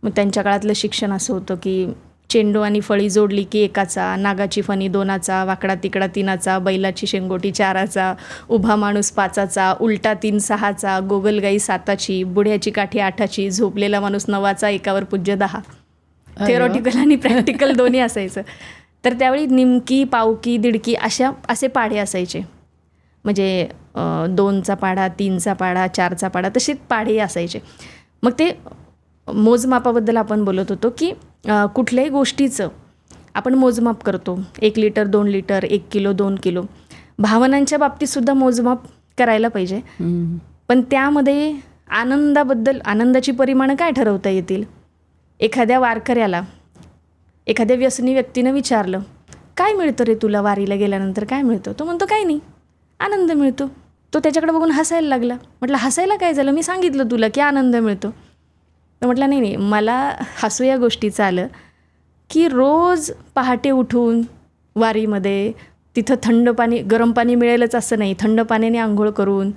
मग त्यांच्या काळातलं शिक्षण असं होतं की चेंडू आणि फळी जोडली की एकाचा, नागाची फणी दोनाचा, वाकडा तिकडा तीनाचा, बैलाची शेंगोटी चाराचा, उभा माणूस पाचाचा, उलटा 3 6चा, गोगलगाई 7ची, बुढ्याची काठी 8ची, झोपलेला माणूस 9चा, एकावर पूज्य 10. थेरॉटिकल आणि प्रॅक्टिकल दोन्ही असायचं. तर त्यावेळी निमकी, पावकी, दिडकी असे पाढे असायचे. म्हणजे 2चा पाढा, 3चा पाढा, 4चा पाढा, तसे पाढे असायचे. मग ते मोजमापाबद्दल आपण बोलत होतो की कुठल्याही गोष्टीचं आपण मोजमाप करतो. 1 लिटर, 2 लिटर, 1 किलो, 2 किलो. भावनांच्या बाबतीतसुद्धा मोजमाप करायला पाहिजे. पण त्यामध्ये आनंदाची परिमाणं काय ठरवता येतील? एखाद्या वारकऱ्याला एखाद्या व्यसनी व्यक्तीनं विचारलं, काय मिळतं रे तुला वारीला गेल्यानंतर, काय मिळतं? तो म्हणतो काही नाही, आनंद मिळतो. तो त्याच्याकडे बघून हसायला लागला. म्हटलं हसायला काय झालं? मी सांगितलं तुला की आनंद मिळतो. तर म्हटलं नाही, मला हसू या गोष्टीचं आलं की रोज पहाटे उठून वारीमध्ये तिथं थंड पाणी, गरम पाणी मिळेलच असं नाही, थंड पाण्याने आंघोळ करून,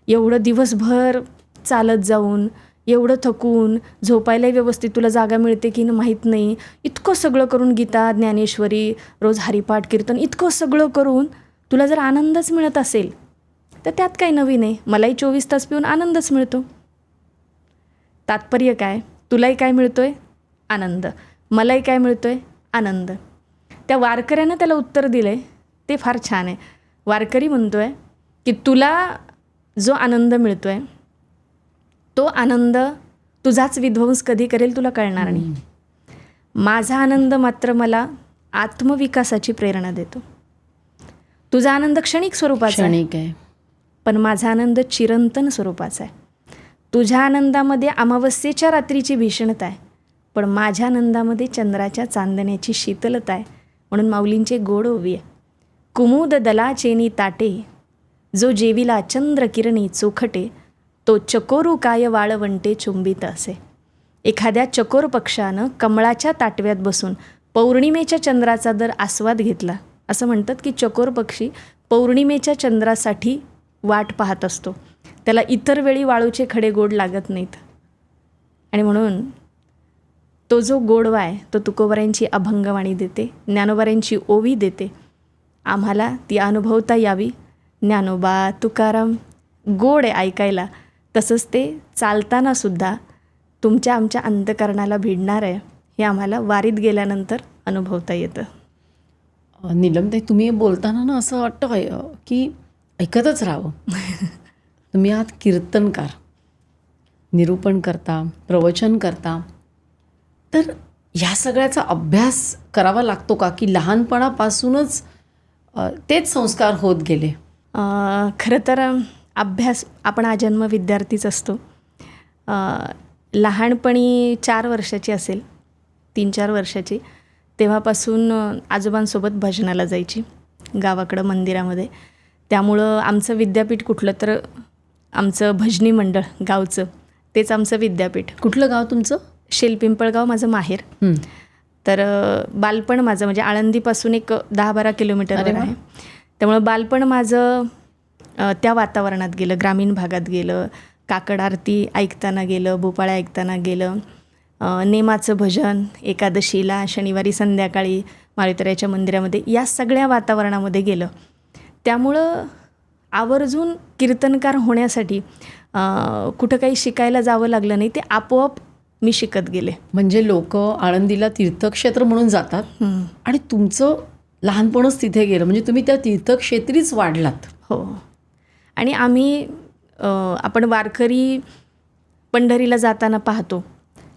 एवढं दिवसभर चालत जाऊन, एवढं थकून, झोपायलाही व्यवस्थित तुला जागा मिळते की माहीत नाही, इतकं सगळं करून, गीता, ज्ञानेश्वरी, रोज हरिपाठ, कीर्तन, इतकं सगळं करून तुला जर आनंदच मिळत असेल तर त्यात काही नवीन आहे. मलाही 24 तास पिऊन आनंदच मिळतो. तात्पर्य काय? तुलाही काय मिळतोय? आनंद. मलाही काय मिळतोय? आनंद. त्या वारकऱ्यानं त्याला उत्तर दिलं आहे ते फार छान आहे. वारकरी म्हणतो आहे की तुला जो आनंद मिळतो आहे तो आनंद तुझाच विध्वंस कधी करेल तुला कळणार नाही. माझा आनंद मात्र मला आत्मविकासाची प्रेरणा देतो. तुझा आनंद क्षणिक स्वरूपाचा आहे, पण माझा आनंद चिरंतन स्वरूपाचा आहे. तुझ्या आनंदामध्ये अमावस्येच्या रात्रीची भीषणता आहे, पण माझ्या आनंदामध्ये चंद्राच्या चांदण्याची शीतलता आहे. म्हणून माऊलींचे गोड ओवी आहे, कुमुद दलाचेनी ताटे, जो जेविला चंद्र किरणी चोखटे, तो चकोरू काय वाळवंटे चुंबित असे. एखाद्या चकोर पक्षानं कमळाच्या ताटव्यात बसून पौर्णिमेच्या चंद्राचा जर आस्वाद घेतला, असं म्हणतात की चकोर पक्षी पौर्णिमेच्या चंद्रासाठी वाट पाहत असतो, त्याला इतर वेळी वाळूचे खडे गोड लागत नाहीत. आणि म्हणून तो जो गोडवा आहे तो तुकोबारायांची अभंगवाणी देते, ज्ञानोबारायांची ओवी देते. आम्हाला ती अनुभवता यावी. ज्ञानोबा तुकाराम गोड आहे ऐकायला, तसंच ते चालतानासुद्धा तुमच्या आमच्या अंतकरणाला भिडणार आहे, हे आम्हाला वारीत गेल्यानंतर अनुभवता येतं. नीलमताई, तुम्ही बोलताना ना असं वाटतं की ऐकतच राहावं. तुम्ही आहात कीर्तनकार, निरूपण करता, प्रवचन करता, तर ह्या सगळ्याचा अभ्यास करावा लागतो का, की लहानपणापासूनच तेच संस्कार होत गेले? खरं तर अभ्यास आपण आजन्म विद्यार्थीच असतो. लहानपणी 4 वर्षाची असेल, 3-4 वर्षाची, तेव्हापासून आजोबांसोबत भजनाला जायची गावाकडं मंदिरामध्ये. त्यामुळं आमचं विद्यापीठ कुठलं तर आमचं भजनी मंडळ गावचं, तेच आमचं विद्यापीठ. कुठलं गाव तुमचं? शेलपिंपळगाव माझं माहेर. तर बालपण माझं म्हणजे आळंदीपासून एक 10-12 किलोमीटरवर आहे. त्यामुळं बालपण माझं त्या वातावरणात गेलं, ग्रामीण भागात गेलं. काकड आरती ऐकताना गेलं, भोपाळ्या ऐकताना गेलं, नेमाचं भजन एकादशीला, शनिवारी संध्याकाळी मारुतीरायाच्या मंदिरामध्ये, या सगळ्या वातावरणामध्ये गेलं. त्यामुळं आवर्जून कीर्तनकार होण्यासाठी कुठं काही शिकायला जावं लागलं नाही, ते आपोआप मी शिकत गेले. म्हणजे लोक आळंदीला तीर्थक्षेत्र म्हणून जातात आणि तुमचं लहानपणच तिथे गेलं, म्हणजे तुम्ही त्या तीर्थक्षेत्रीच वाढलात. हो. आणि आम्ही आपण वारकरी पंढरीला जाताना पाहतो,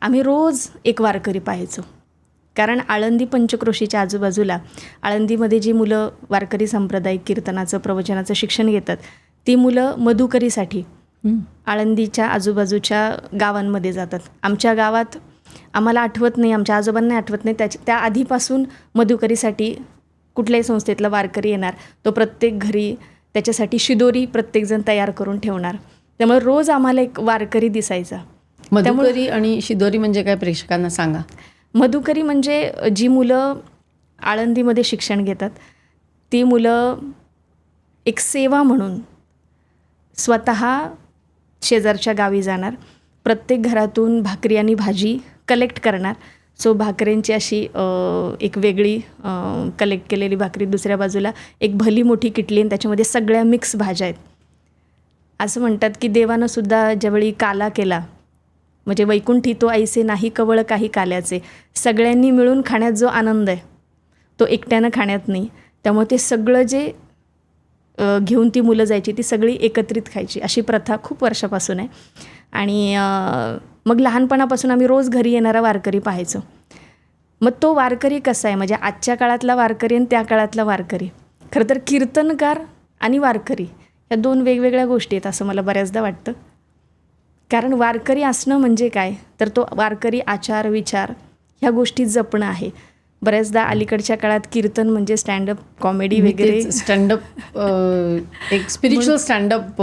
आम्ही रोज एक वारकरी पाहायचो. कारण आळंदी पंचक्रोशीच्या आजूबाजूला आळंदीमध्ये जी मुलं वारकरी सांप्रदायिक कीर्तनाचं प्रवचनाचं शिक्षण घेतात, ती मुलं मधुकरीसाठी आळंदीच्या आजूबाजूच्या गावांमध्ये जातात. आमच्या गावात आम्हाला आठवत नाही, आमच्या आजोबांना आठवत नाही, त्या आधीपासून मधुकरीसाठी कुठल्याही संस्थेतला वारकरी येणार, तो प्रत्येक घरी त्याच्यासाठी शिदोरी प्रत्येकजण तयार करून ठेवणार. त्यामुळे रोज आम्हाला एक वारकरी दिसायचा. मधुकरी आणि शिदोरी म्हणजे काय, प्रेक्षकांना सांगा. मधुकरी म्हणजे जी मुलं आळंदीमध्ये शिक्षण घेतात, ती मुलं एक सेवा म्हणून स्वतः शेजारच्या गावी जाणार, प्रत्येक घरातून भाकरी आणि भाजी कलेक्ट करणार. सो भाकऱ्यांची अशी एक वेगळी कलेक्ट केलेली भाकरी, दुसऱ्या बाजूला एक भली मोठी किटली आणि त्याच्यामध्ये सगळ्या मिक्स भाज्या आहेत. असं म्हणतात की देवानंसुद्धा ज्यावेळी काला केला, म्हणजे वैकुंठी तो ऐसे नाही कवळ काही काल्याचे, सगळ्यांनी मिळून खाण्यात जो आनंद आहे तो एकट्यानं खाण्यात नाही. त्यामुळे ते सगळं जे घेऊन ती मुलं जायची, ती सगळी एकत्रित खायची, अशी प्रथा खूप वर्षापासून आहे. आणि मग लहानपणापासून आम्ही रोज घरी येणारा वारकरी पाहायचो. मग तो वारकरी कसा आहे, म्हणजे आजच्या काळातला वारकरी आणि त्या काळातला वारकरी, खरं तर कीर्तनकार आणि वारकरी या 2 वेगवेगळ्या गोष्टी आहेत असं मला बऱ्याचदा वाटतं. कारण वारकरी असणं म्हणजे काय, तर तो वारकरी आचार विचार ह्या गोष्टी जपणं आहे. बऱ्याचदा अलीकडच्या काळात कीर्तन म्हणजे स्टँडअप कॉमेडी वगैरे, स्टँडअप एक स्पिरिच्युअल स्टँडअप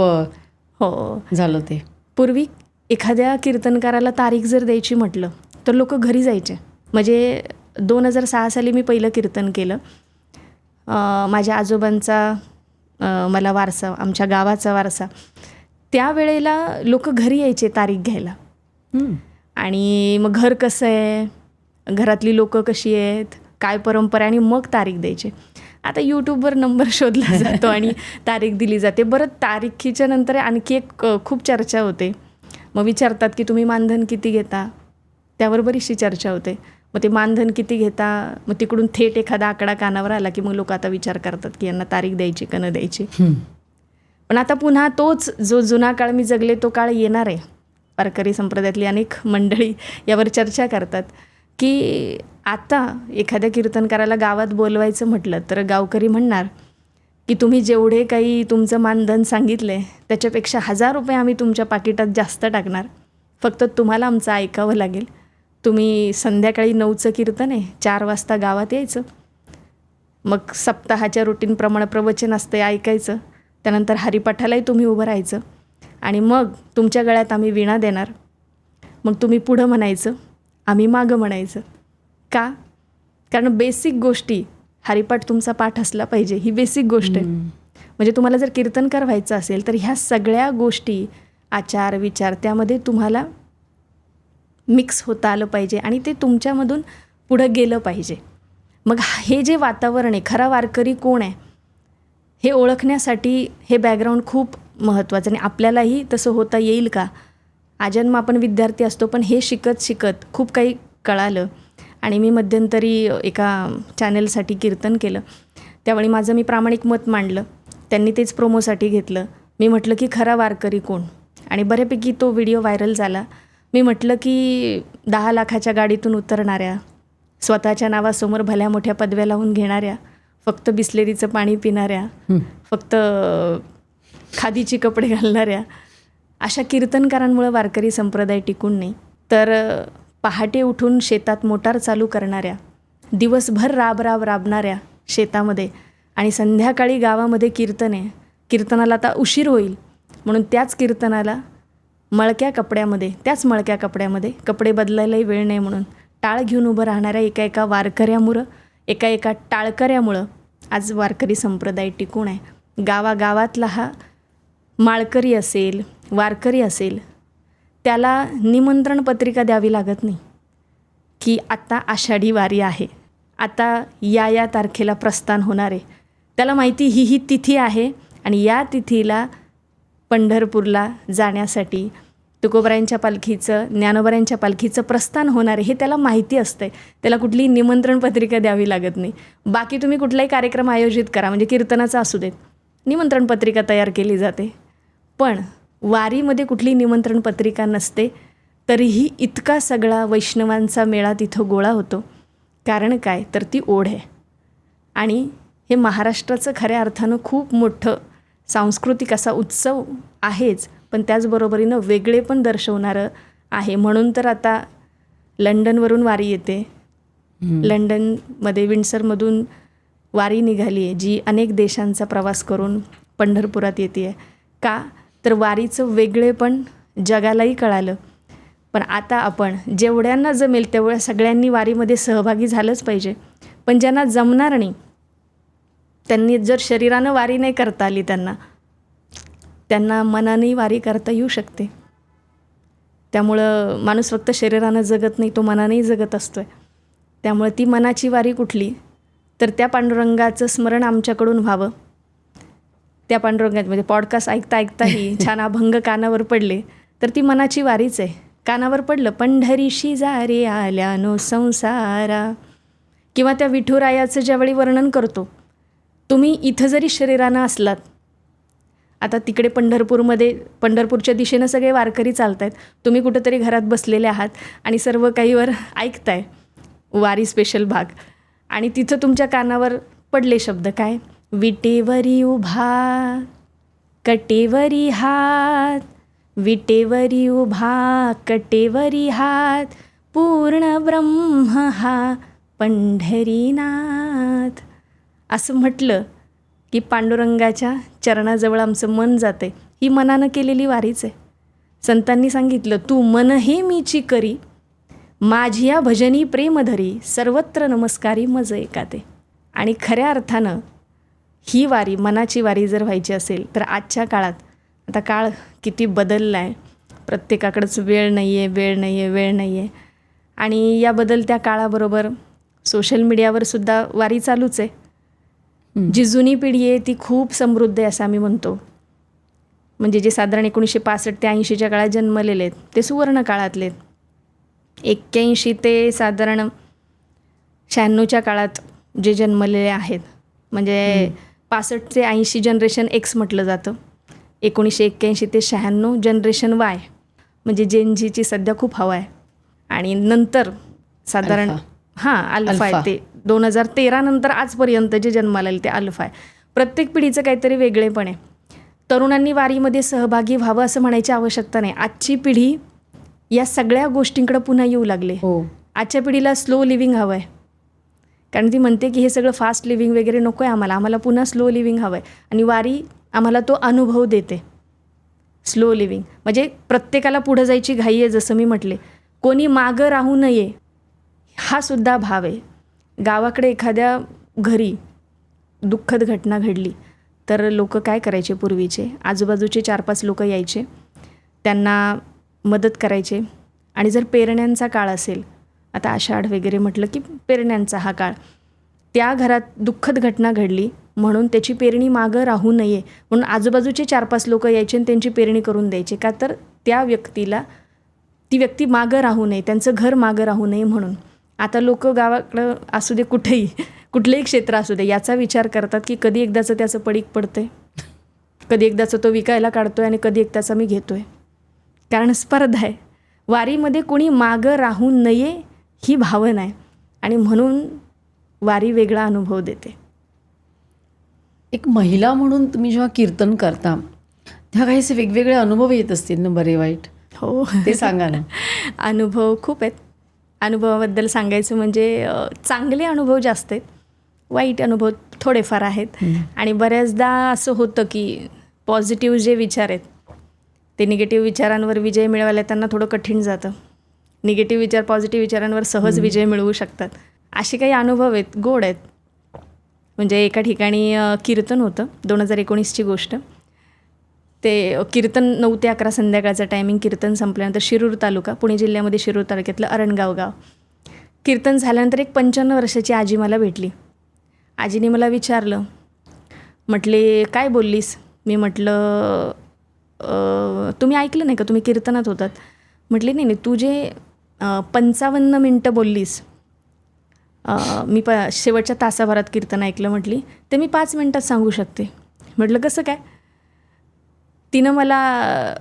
हो झालं. ते पूर्वी एखाद्या कीर्तनकाराला तारीख जर द्यायची म्हटलं तर लोक घरी जायचे. म्हणजे 2006 साली मी पहिलं कीर्तन केलं. माझ्या आजोबांचा मला वारसा, आमच्या गावाचा वारसा, त्यावेळेला लोक घरी यायचे तारीख घ्यायला. आणि मग घर कसं आहे, घरातली लोकं कशी आहेत, काय परंपरा, आणि मग तारीख द्यायचे. आता यूट्यूबवर नंबर शोधला जातो आणि तारीख दिली जाते. बरं, तारीखीच्या नंतर आणखी एक खूप चर्चा होते. मग विचारतात की तुम्ही मानधन किती घेता, त्यावर बरीचशी चर्चा होते. मग ते मानधन किती घेता, मग तिकडून थेट एखादा आकडा कानावर आला की मग लोक आता विचार करतात की यांना तारीख द्यायची का न द्यायची. पण आता पुन्हा तोच जो जुना काळ मी जगले तो काळ येणार आहे. वारकरी संप्रदायातली अनेक मंडळी यावर चर्चा करतात की आता एखाद्या कीर्तनकाराला गावात बोलवायचं म्हटलं तर गावकरी म्हणणार की तुम्ही जेवढे काही तुमचं मानधन सांगितले त्याच्यापेक्षा 1000 रुपये आम्ही तुमच्या पाकिटात जास्त टाकणार, फक्त तुम्हाला आमचं ऐकावं लागेल. तुम्ही संध्याकाळी 9चं कीर्तन आहे, 4 वाजता गावात यायचं, मग सप्ताहाच्या रुटीनप्रमाणे प्रवचन असतं ऐकायचं, त्यानंतर हरिपाठालाही तुम्ही उभं राहायचं, आणि मग तुमच्या गळ्यात आम्ही वीणा देणार, मग तुम्ही पुढं म्हणायचं, आम्ही मागं म्हणायचं. का? कारण बेसिक गोष्टी, हरिपाठ तुमचा पाठ असला पाहिजे, ही बेसिक गोष्ट आहे. म्हणजे तुम्हाला जर कीर्तनकार व्हायचं असेल तर ह्या सगळ्या गोष्टी, आचार विचार, त्यामध्ये तुम्हाला मिक्स होता आलं पाहिजे आणि ते तुमच्यामधून पुढं गेलं पाहिजे. मग हे जे वातावरण आहे, खरा वारकरी कोण आहे हे ओळखण्यासाठी हे बॅकग्राऊंड खूप महत्त्वाचं. आणि आपल्यालाही तसं होता येईल का? आजन्म आपण विद्यार्थी असतो, पण हे शिकत शिकत खूप काही कळालं. आणि मी मध्यंतरी एका चॅनलसाठी कीर्तन केलं, त्यावेळी माझं मी प्रामाणिक मत मांडलं, त्यांनी तेच प्रोमोसाठी घेतलं. मी म्हटलं की खरा वारकरी कोण, आणि बऱ्यापैकी तो व्हिडिओ व्हायरल झाला. मी म्हटलं की 10 लाखाच्या गाडीतून उतरणाऱ्या स्वतःच्या नावासमोर भल्या मोठ्या पदव्या लावून घेणाऱ्या, फक्त बिस्लेरीचं पाणी पिणाऱ्या, फक्त खादीची कपडे घालणाऱ्या अशा कीर्तनकारांमुळे वारकरी संप्रदाय टिकून नाही, तर पहाटे उठून शेतात मोटार चालू करणाऱ्या, दिवसभर राबणाऱ्या शेतामध्ये आणि संध्याकाळी गावामध्ये कीर्तनाला आता उशीर होईल म्हणून त्याच मळक्या कपड्यामध्ये कपडे बदलायलाही वेळ नाही म्हणून टाळ घेऊन उभं राहणाऱ्या एका वारकऱ्यामुळं, एका टाळकऱ्यामुळं आज वारकरी संप्रदाय टिकून आहे. गावागावातला हा माळकरी असेल, वारकरी असेल, त्याला निमंत्रण पत्रिका द्यावी लागत नाही की आता आषाढी वारी आहे, आता या तारखेला प्रस्थान होणार आहे. त्याला माहिती ही तिथी आहे आणि या तिथीला पंढरपूरला जाण्यासाठी तुकोबरायांच्या पालखीचं, ज्ञानोबरायांच्या पालखीचं प्रस्थान होणार आहे हे त्याला माहिती असतं. त्याला कुठलीही निमंत्रण पत्रिका द्यावी लागत नाही. बाकी तुम्ही कुठलाही कार्यक्रम आयोजित करा, म्हणजे कीर्तनाचा असू देत, निमंत्रण पत्रिका तयार केली जाते. पण वारीमध्ये कुठली निमंत्रण पत्रिका नसते, तरीही इतका सगळा वैष्णवांचा मेळा तिथं गोळा होतो. कारण काय तर ती ओढ आहे. आणि हे महाराष्ट्राचं खऱ्या अर्थानं खूप मोठं सांस्कृतिक असा उत्सव आहेच, पण त्याचबरोबरीनं वेगळे पण दर्शवणारं आहे. म्हणून तर आता लंडनवरून वारी येते. लंडनमध्ये विंडसरमधून वारी निघाली आहे, जी अनेक देशांचा प्रवास करून पंढरपुरात येते आहे. का तर वारीचं वेगळेपण जगालाही कळालं. पण आता आपण जेवढ्यांना जमेल तेवढ्या सगळ्यांनी वारीमध्ये सहभागी झालंच पाहिजे. पण ज्यांना जमणार नाही, त्यांनी जर शरीरानं वारी नाही करता आली त्यांना मनानेही वारी करता येऊ शकते. त्यामुळं माणूस फक्त शरीरानं जगत नाही, तो मनानेही जगत असतो आहे. त्यामुळे ती मनाची वारी कुठली तर त्या पांडुरंगाचं स्मरण आमच्याकडून व्हावं. त्या पांडुरंगात म्हणजे पॉडकास्ट ऐकताही छान अभंग कानावर पडले तर ती मनाची वारीच आहे. कानावर पडलं पंढरीशी जा रे आल्यानो संसारा, किंवा त्या विठुरायाचं ज्यावेळी वर्णन करतो, तुम्ही इथं जरी शरीरानं असलात, आता तिकडे पंढरपूरच्या दिशेनं सगळे वारकरी चालत आहेत, तुम्ही कुठंतरी घरात बसलेले आहात आणि सर्व काहीवर ऐकताय वारी स्पेशल भाग, आणि तिथं तुमच्या कानावर पडले शब्द काय, विटेवरी उभा कटेवरी हात, विटेवरी उभा कटेवरी हात, पूर्ण ब्रह्म हा पंढरीनाथ, असं म्हटलं की पांडुरंगाच्या चरणाजवळ आमचं मन जाते. ही मनानं केलेली वारीच आहे. संतांनी सांगितलं, तू मन हे मीची करी, माझी या भजनी प्रेम धरी, सर्वत्र नमस्कारी मज एकाते. आणि खऱ्या अर्थानं ही वारी, मनाची वारी जर व्हायची असेल तर आजच्या काळात, आता काळ किती बदलला आहे, प्रत्येकाकडंच वेळ नाही आहे. आणि या बदलत्या काळाबरोबर सोशल मीडियावर सुद्धा वारी चालूच आहे. जी जुनी पिढी आहे ती खूप समृद्ध आहे असं आम्ही म्हणतो. म्हणजे जे साधारण 1965 ते 80च्या काळात जन्मलेले आहेत ते सुवर्ण काळातले, 81 ते साधारण 96च्या काळात जे जन्मलेले आहेत, म्हणजे 65 ते 80 जनरेशन एक्स म्हटलं जातं. 1981 ते 96 जनरेशन वाय, म्हणजे जेन झीची सध्या खूप हवा आहे. आणि नंतर साधारण अल्फा आहे, ते 2013 नंतर आजपर्यंत जे जन्माला आले ते अल्फा आहे. प्रत्येक पिढीचं काहीतरी वेगळेपण आहे. तरुणांनी वारीमध्ये सहभागी व्हावं असं म्हणायची आवश्यकता नाही. आजची पिढी या सगळ्या गोष्टींकडे पुन्हा येऊ लागले. आजच्या पिढीला स्लो लिव्हिंग हवं आहे, कारण ती म्हणते की हे सगळं फास्ट लिव्हिंग वगैरे नको आहे आम्हाला पुन्हा स्लो लिव्हिंग हवं आहे. आणि वारी आम्हाला तो अनुभव देते. स्लो लिव्हिंग म्हणजे प्रत्येकाला पुढं जायची घाई आहे, जसं मी म्हटले, कोणी मागं राहू नये हा सुद्धा भाव आहे. गावाकडे एखाद्या घरी दुःखद घटना घडली तर लोक काय करायचे, पूर्वीचे आजूबाजूचे 4-5 लोक यायचे, त्यांना मदत करायचे. आणि जर पेरण्यांचा काळ असेल, आता आषाढ वगैरे म्हटलं की पेरण्यांचा हा काळ, त्या घरात दुःखद घटना घडली म्हणून त्याची पेरणी मागं राहू नये म्हणून आजूबाजूचे 4-5 लोक यायचे आणि त्यांची पेरणी करून द्यायचे. का तर त्या ती व्यक्ती मागं राहू नये, त्यांचं घर मागं राहू नये म्हणून. आता लोक गावाकडं असू दे, कुठलेही क्षेत्र असू दे, याचा विचार करतात की कधी एकदाचं त्याचं पडीक पडतंय, कधी एकदाचं तो विकायला काढतोय आणि कधी एकदाचा मी घेतोय. कारण स्पर्धा आहे. वारीमध्ये कोणी मागं राहू नये ही भावना आहे. आणि म्हणून वारी वेगळा अनुभव देते. एक महिला म्हणून तुम्ही जेव्हा कीर्तन करता तेव्हा काही असे वेगवेगळे अनुभव येत असतील ना, बरे वाईट? हो, ते सांगा ना. अनुभव खूप आहेत. अनुभवाबद्दल सांगायचं म्हणजे चांगले अनुभव जास्त आहेत, वाईट अनुभव थोडेफार आहेत. आणि बऱ्याचदा असं होतं की पॉझिटिव्ह जे विचार आहेत ते निगेटिव्ह विचारांवर विजय मिळवायला त्यांना थोडं कठीण जातं. निगेटिव्ह विचार पॉझिटिव्ह विचारांवर सहज विजय मिळवू शकतात. असे काही अनुभव आहेत, गोड आहेत. म्हणजे एका ठिकाणी कीर्तन होतं, 2019ची गोष्ट. ते कीर्तन 9 ते 11 संध्याकाळचं टायमिंग. कीर्तन संपल्यानंतर शिरूर तालुका, पुणे जिल्ह्यामध्ये शिरूर तालुक्यातलं अरणगाव गाव. कीर्तन झाल्यानंतर एक 55 वर्षाची आजी मला भेटली. आजीने मला विचारलं, म्हटले काय बोललीस? मी म्हटलं तुम्ही ऐकलं नाही का, तुम्ही कीर्तनात होतात? म्हटले नाही नाही, तू जे 55 मिनटं बोललीस, मी शेवटच्या तासाभरात कीर्तन ऐकलं म्हटली, ते मी 5 मिनटात सांगू शकते. म्हटलं कसं काय? तिनं मला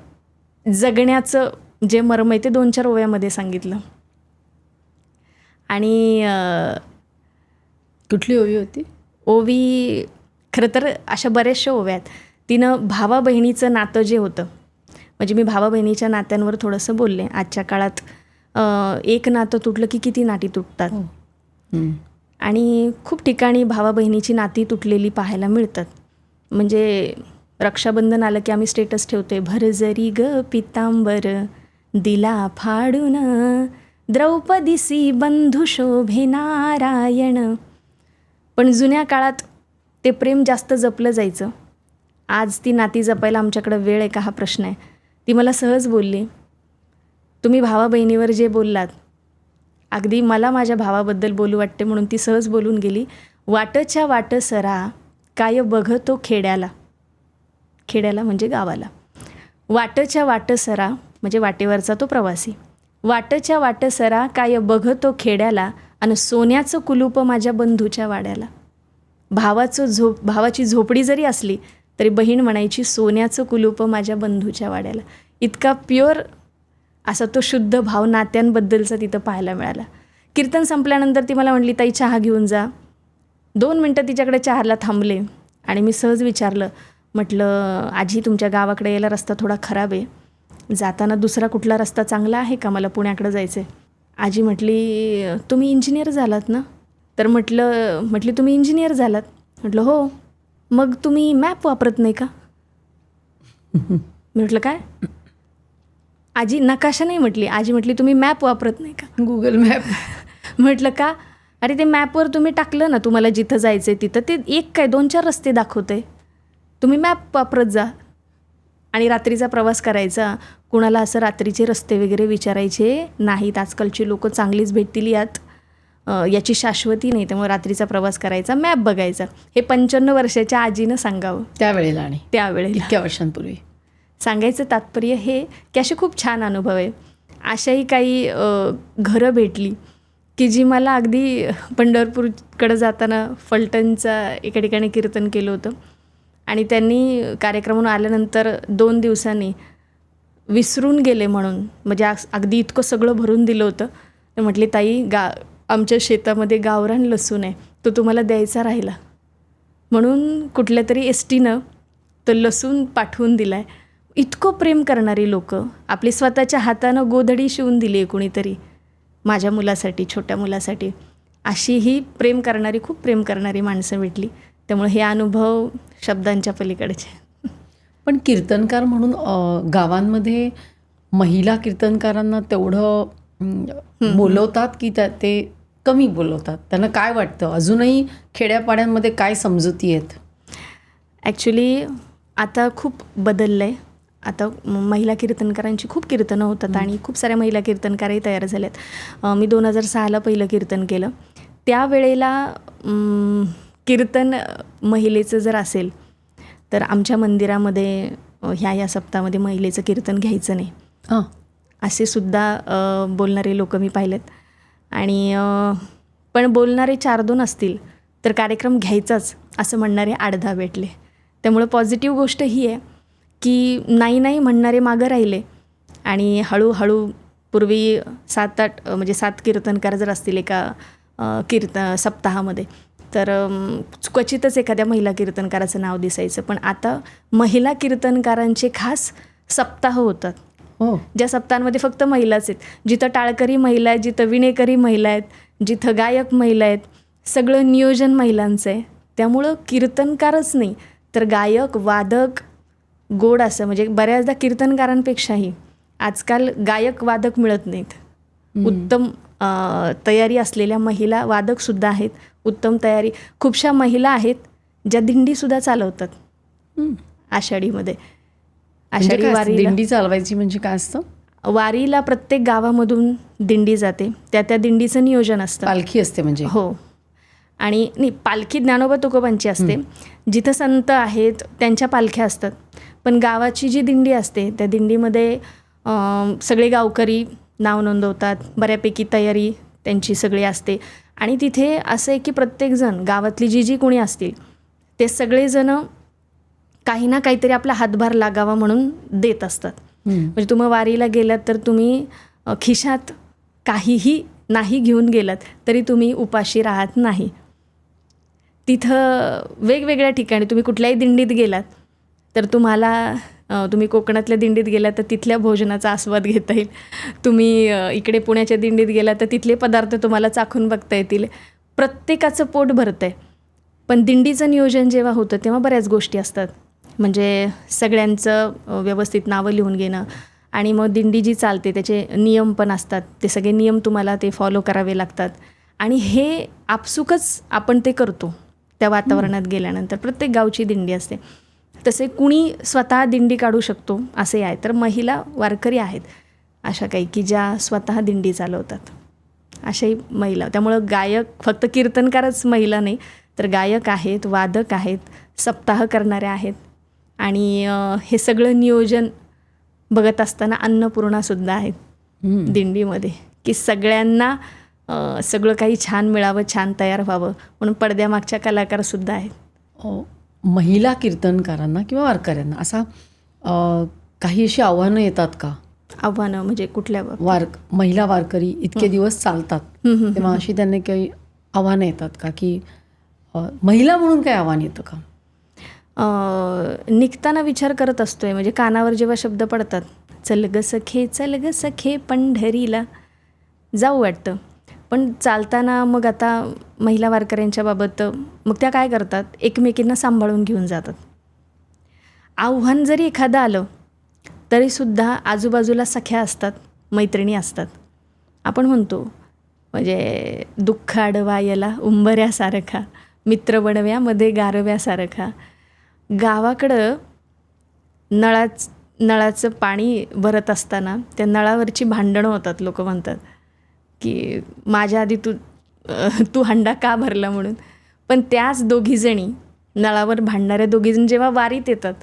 जगण्याचं जे मर्म आहे ते 2-4 ओव्यामध्ये सांगितलं. आणि कुठली ओवी होती? ओवी खरं तर अशा बऱ्याचशा ओव्या आहेत. तिनं भावा बहिणीचं नातं जे होतं, म्हणजे मी भावा बहिणीच्या नात्यांवर थोडंसं बोलले. आजच्या काळात एक नातं तुटलं की किती नाती तुटतात. आणि खूप ठिकाणी भावा बहिणीची नाती तुटलेली पाहायला मिळतात. म्हणजे रक्षाबंधन आलं की आम्ही स्टेटस ठेवते, भरजरी ग पितांबर दिला फाडून, द्रौपदीसी बंधू शोभे नारायण. पण जुन्या काळात ते प्रेम जास्त जपलं जायचं. आज ती नाती जपायला आमच्याकडं वेळ आहे का हा प्रश्न आहे. ती मला सहज बोलली, तुम्ही भावा बहिणीवर जे बोललात, अगदी मला माझ्या भावाबद्दल बोलू वाटते म्हणून ती सहज बोलून गेली. वाटच्या वाट सरा काय बघतो खेड्याला. खेड्याला म्हणजे गावाला. वाटच्या वाट सरा म्हणजे वाटेवरचा तो प्रवासी. वाटच्या वाट सरा काय बघतो खेड्याला, आणि सोन्याचं कुलूप माझ्या बंधूच्या वाड्याला. भावाची झोपडी जरी असली तरी बहीण म्हणायची, सोन्याचं कुलूप माझ्या बंधूच्या वाड्याला. इतका प्युअर असा तो शुद्ध भाव नात्यांबद्दलचा तिथं पाहायला मिळाला. कीर्तन संपल्यानंतर ती मला म्हटली, ताई चहा घेऊन जा. 2 मिनटं तिच्याकडे चहाला थांबले आणि मी सहज विचारलं, म्हटलं आजी तुमच्या गावाकडे यायला रस्ता थोडा खराब आहे, जाताना दुसरा कुठला रस्ता चांगला आहे का, मला पुण्याकडे जायचं आहे. आजी म्हटली, तुम्ही इंजिनियर झालात ना? तर म्हटली तुम्ही इंजिनियर झालात? म्हटलं हो. मग तुम्ही मॅप वापरत नाही का? मी म्हटलं काय? आजी नकाशा नाही म्हटली. आजी म्हटली तुम्ही मॅप वापरत नाही का? Google map. म्हटलं का? अरे ते मॅपवर तुम्ही टाकलं ना तुम्हाला जिथं जायचं आहे तिथं, ते एक काय 2-4 रस्ते दाखवते. तुम्ही मॅप वापरत जा. आणि रात्रीचा प्रवास करायचा, कुणाला असं रात्रीचे रस्ते वगैरे विचारायचे नाहीत. आजकालची लोकं चांगलीच भेटतील याची शाश्वती नाही, त्यामुळे रात्रीचा प्रवास करायचा, मॅप बघायचा. हे 55 वर्षाच्या आजीनं सांगावं त्यावेळेला. आणि त्यावेळेला इतक्या वर्षांपूर्वी सांगायचं तात्पर्य हे की असे खूप छान अनुभव आहे. अशाही काही घरं भेटली की जी मला अगदी पंढरपूरकडं जाताना फलटणचा एका ठिकाणी कीर्तन केलं होतं आणि त्यांनी कार्यक्रमातून आल्यानंतर 2 दिवसांनी विसरून गेले म्हणून, म्हणजे अगदी इतकं सगळं भरून दिलं होतं. तर म्हटली ताई आमच्या शेतामध्ये गावरान लसूण आहे, तो तुम्हाला द्यायचा राहिला, म्हणून कुठल्या तरी एसटीनं तो लसूण पाठवून दिला आहे. इतकं प्रेम करणारी लोकं, आपली स्वतःच्या हातानं गोधडी शिवून दिली आहे कुणीतरी माझ्या मुलासाठी, छोट्या मुलासाठी. अशी ही खूप प्रेम करणारी माणसं भेटली. त्यामुळे हे अनुभव शब्दांच्या पलीकडचे. पण कीर्तनकार म्हणून गावांमध्ये महिला कीर्तनकारांना तेवढं बोलवतात की ते कमी बोलवतात? त्यांना काय वाटतं? अजूनही खेड्यापाड्यांमध्ये काय समजुती आहेत? ॲक्च्युली आता खूप बदललं आहे. आता महिला कीर्तनकारांची खूप कीर्तनं होतात आणि खूप साऱ्या महिला कीर्तनकारही तयार झाल्यात. मी 2006ला पहिलं कीर्तन केलं. त्यावेळेला कीर्तन महिलेचं जर असेल तर आमच्या मंदिरामध्ये ह्या सप्ताहामध्ये महिलेचं कीर्तन घ्यायचं नाही असे सुद्धा बोलणारे लोक मी पाहिलेत. आणि पण बोलणारे 4-2 असतील तर कार्यक्रम घ्यायचाच असं म्हणणारे 8-10 भेटले. त्यामुळं पॉझिटिव्ह गोष्ट ही आहे की नाही म्हणणारे मागं राहिले आणि हळूहळू पूर्वी 7 कीर्तनकार जर असतील एका सप्ताहामध्ये. तर क्वचितच एखाद्या महिला कीर्तनकाराचं नाव दिसायचं. पण आता महिला कीर्तनकारांचे खास सप्ताह होतात. हो. ज्या सप्ताहांमध्ये फक्त महिलाच आहेत. जिथं टाळकरी महिला आहेत, जिथं विणेकरी महिला आहेत, जिथं गायक महिला आहेत, सगळं नियोजन महिलांचं आहे. त्यामुळं कीर्तनकारच नाही तर गायक, वादक, गोड असं म्हणजे बऱ्याचदा कीर्तनकारांपेक्षाही आजकाल गायक, वादक मिळत नाहीत. उत्तम तयारी असलेल्या महिला वादकसुद्धा आहेत. उत्तम तयारी खूपशा महिला आहेत ज्या दिंडीसुद्धा चालवतात आषाढीमध्ये. म्हणजे आषाढी काय असतं? वारीला दिंडी चालवायची म्हणजे काय असतं? वारीला प्रत्येक गावामधून दिंडी जाते. त्या दिंडीचं नियोजन असतं. पालखी असते म्हणजे? हो. आणि नाही, पालखी ज्ञानोबा तुकोबांची असते. जिथं संत आहेत त्यांच्या पालख्या असतात. पण गावाची जी दिंडी असते त्या दिंडीमध्ये सगळे गावकरी नाव नोंदवतात. बऱ्यापैकी तयारी त्यांची सगळी असते. आणि तिथे असं आहे की प्रत्येकजण गावातली जी कोणी असतील ते सगळेजणं काही ना काहीतरी आपला हातभार लागावा म्हणून देत असतात. म्हणजे तुम्ही वारीला गेलात तर तुम्ही खिशात काहीही नाही घेऊन गेलात तरी तुम्ही उपाशी राहत नाही. तिथं वेगवेगळ्या ठिकाणी तुम्ही कुठल्याही दिंडीत गेलात तर तुम्हाला तुम्ही कोकणातल्या दिंडीत गेलात तर तिथल्या भोजनाचा आस्वाद घेता येईल. तुम्ही इकडे पुण्याच्या दिंडीत गेलात तर तिथले पदार्थ तुम्हाला चाखून बघता येतील. प्रत्येकाचं पोट भरतं आहे. पण दिंडीचं नियोजन जेव्हा होतं तेव्हा बऱ्याच गोष्टी असतात. म्हणजे सगळ्यांचं व्यवस्थित नावं लिहून घेणं आणि मग दिंडी जी चालते त्याचे नियम पण असतात. ते सगळे नियम तुम्हाला ते फॉलो करावे लागतात. आणि हे आपसुकच आपण ते करतो त्या वातावरणात गेल्यानंतर. प्रत्येक गावची दिंडी असते. तसे कुणी स्वतः दिंडी काढू शकतो असे आहे. तर महिला वारकरी आहेत अशा काही की ज्या स्वतः दिंडी चालवतात. अशाही महिला. त्यामुळं गायक फक्त कीर्तनकारच महिला नाही तर गायक आहेत, वादक आहेत, सप्ताह करणाऱ्या आहेत. आणि हे सगळं नियोजन बघत असताना अन्नपूर्णासुद्धा आहेत दिंडीमध्ये की सगळ्यांना सगळं काही छान मिळावं, छान तयार व्हावं म्हणून पडद्यामागच्या कलाकारसुद्धा आहेत. महिला कीर्तनकारांना किंवा वारकऱ्यांना असा काही अशी आव्हानं येतात का? आव्हानं म्हणजे कुठल्या? महिला वारकरी इतके दिवस चालतात तेव्हा अशी त्यांना काही आव्हानं येतात का की महिला म्हणून काही आव्हान येतं का? निघताना विचार करत असतोय. म्हणजे कानावर जेव्हा शब्द पडतात चल ग सखे पंढरीला जाऊ वाटतं. पण चालताना मग आता महिला वारकऱ्यांच्या बाबत मग त्या काय करतात एकमेकींना सांभाळून घेऊन जातात. आव्हान जरी एखादं आलं तरीसुद्धा आजूबाजूला सख्या असतात, मैत्रिणी असतात. आपण म्हणतो म्हणजे दुःख अडवायला उंबऱ्यासारखा, मित्र बनव्यामध्ये गारव्यासारखा. गावाकडं नळाचं पाणी भरत असताना त्या नळावरची भांडणं होतात. लोक म्हणतात की माझ्या आधी तू हंडा का भरला म्हणून. पण त्याच दोघीजणी नळावर भांडणाऱ्या दोघीजण जेव्हा वारीत येतात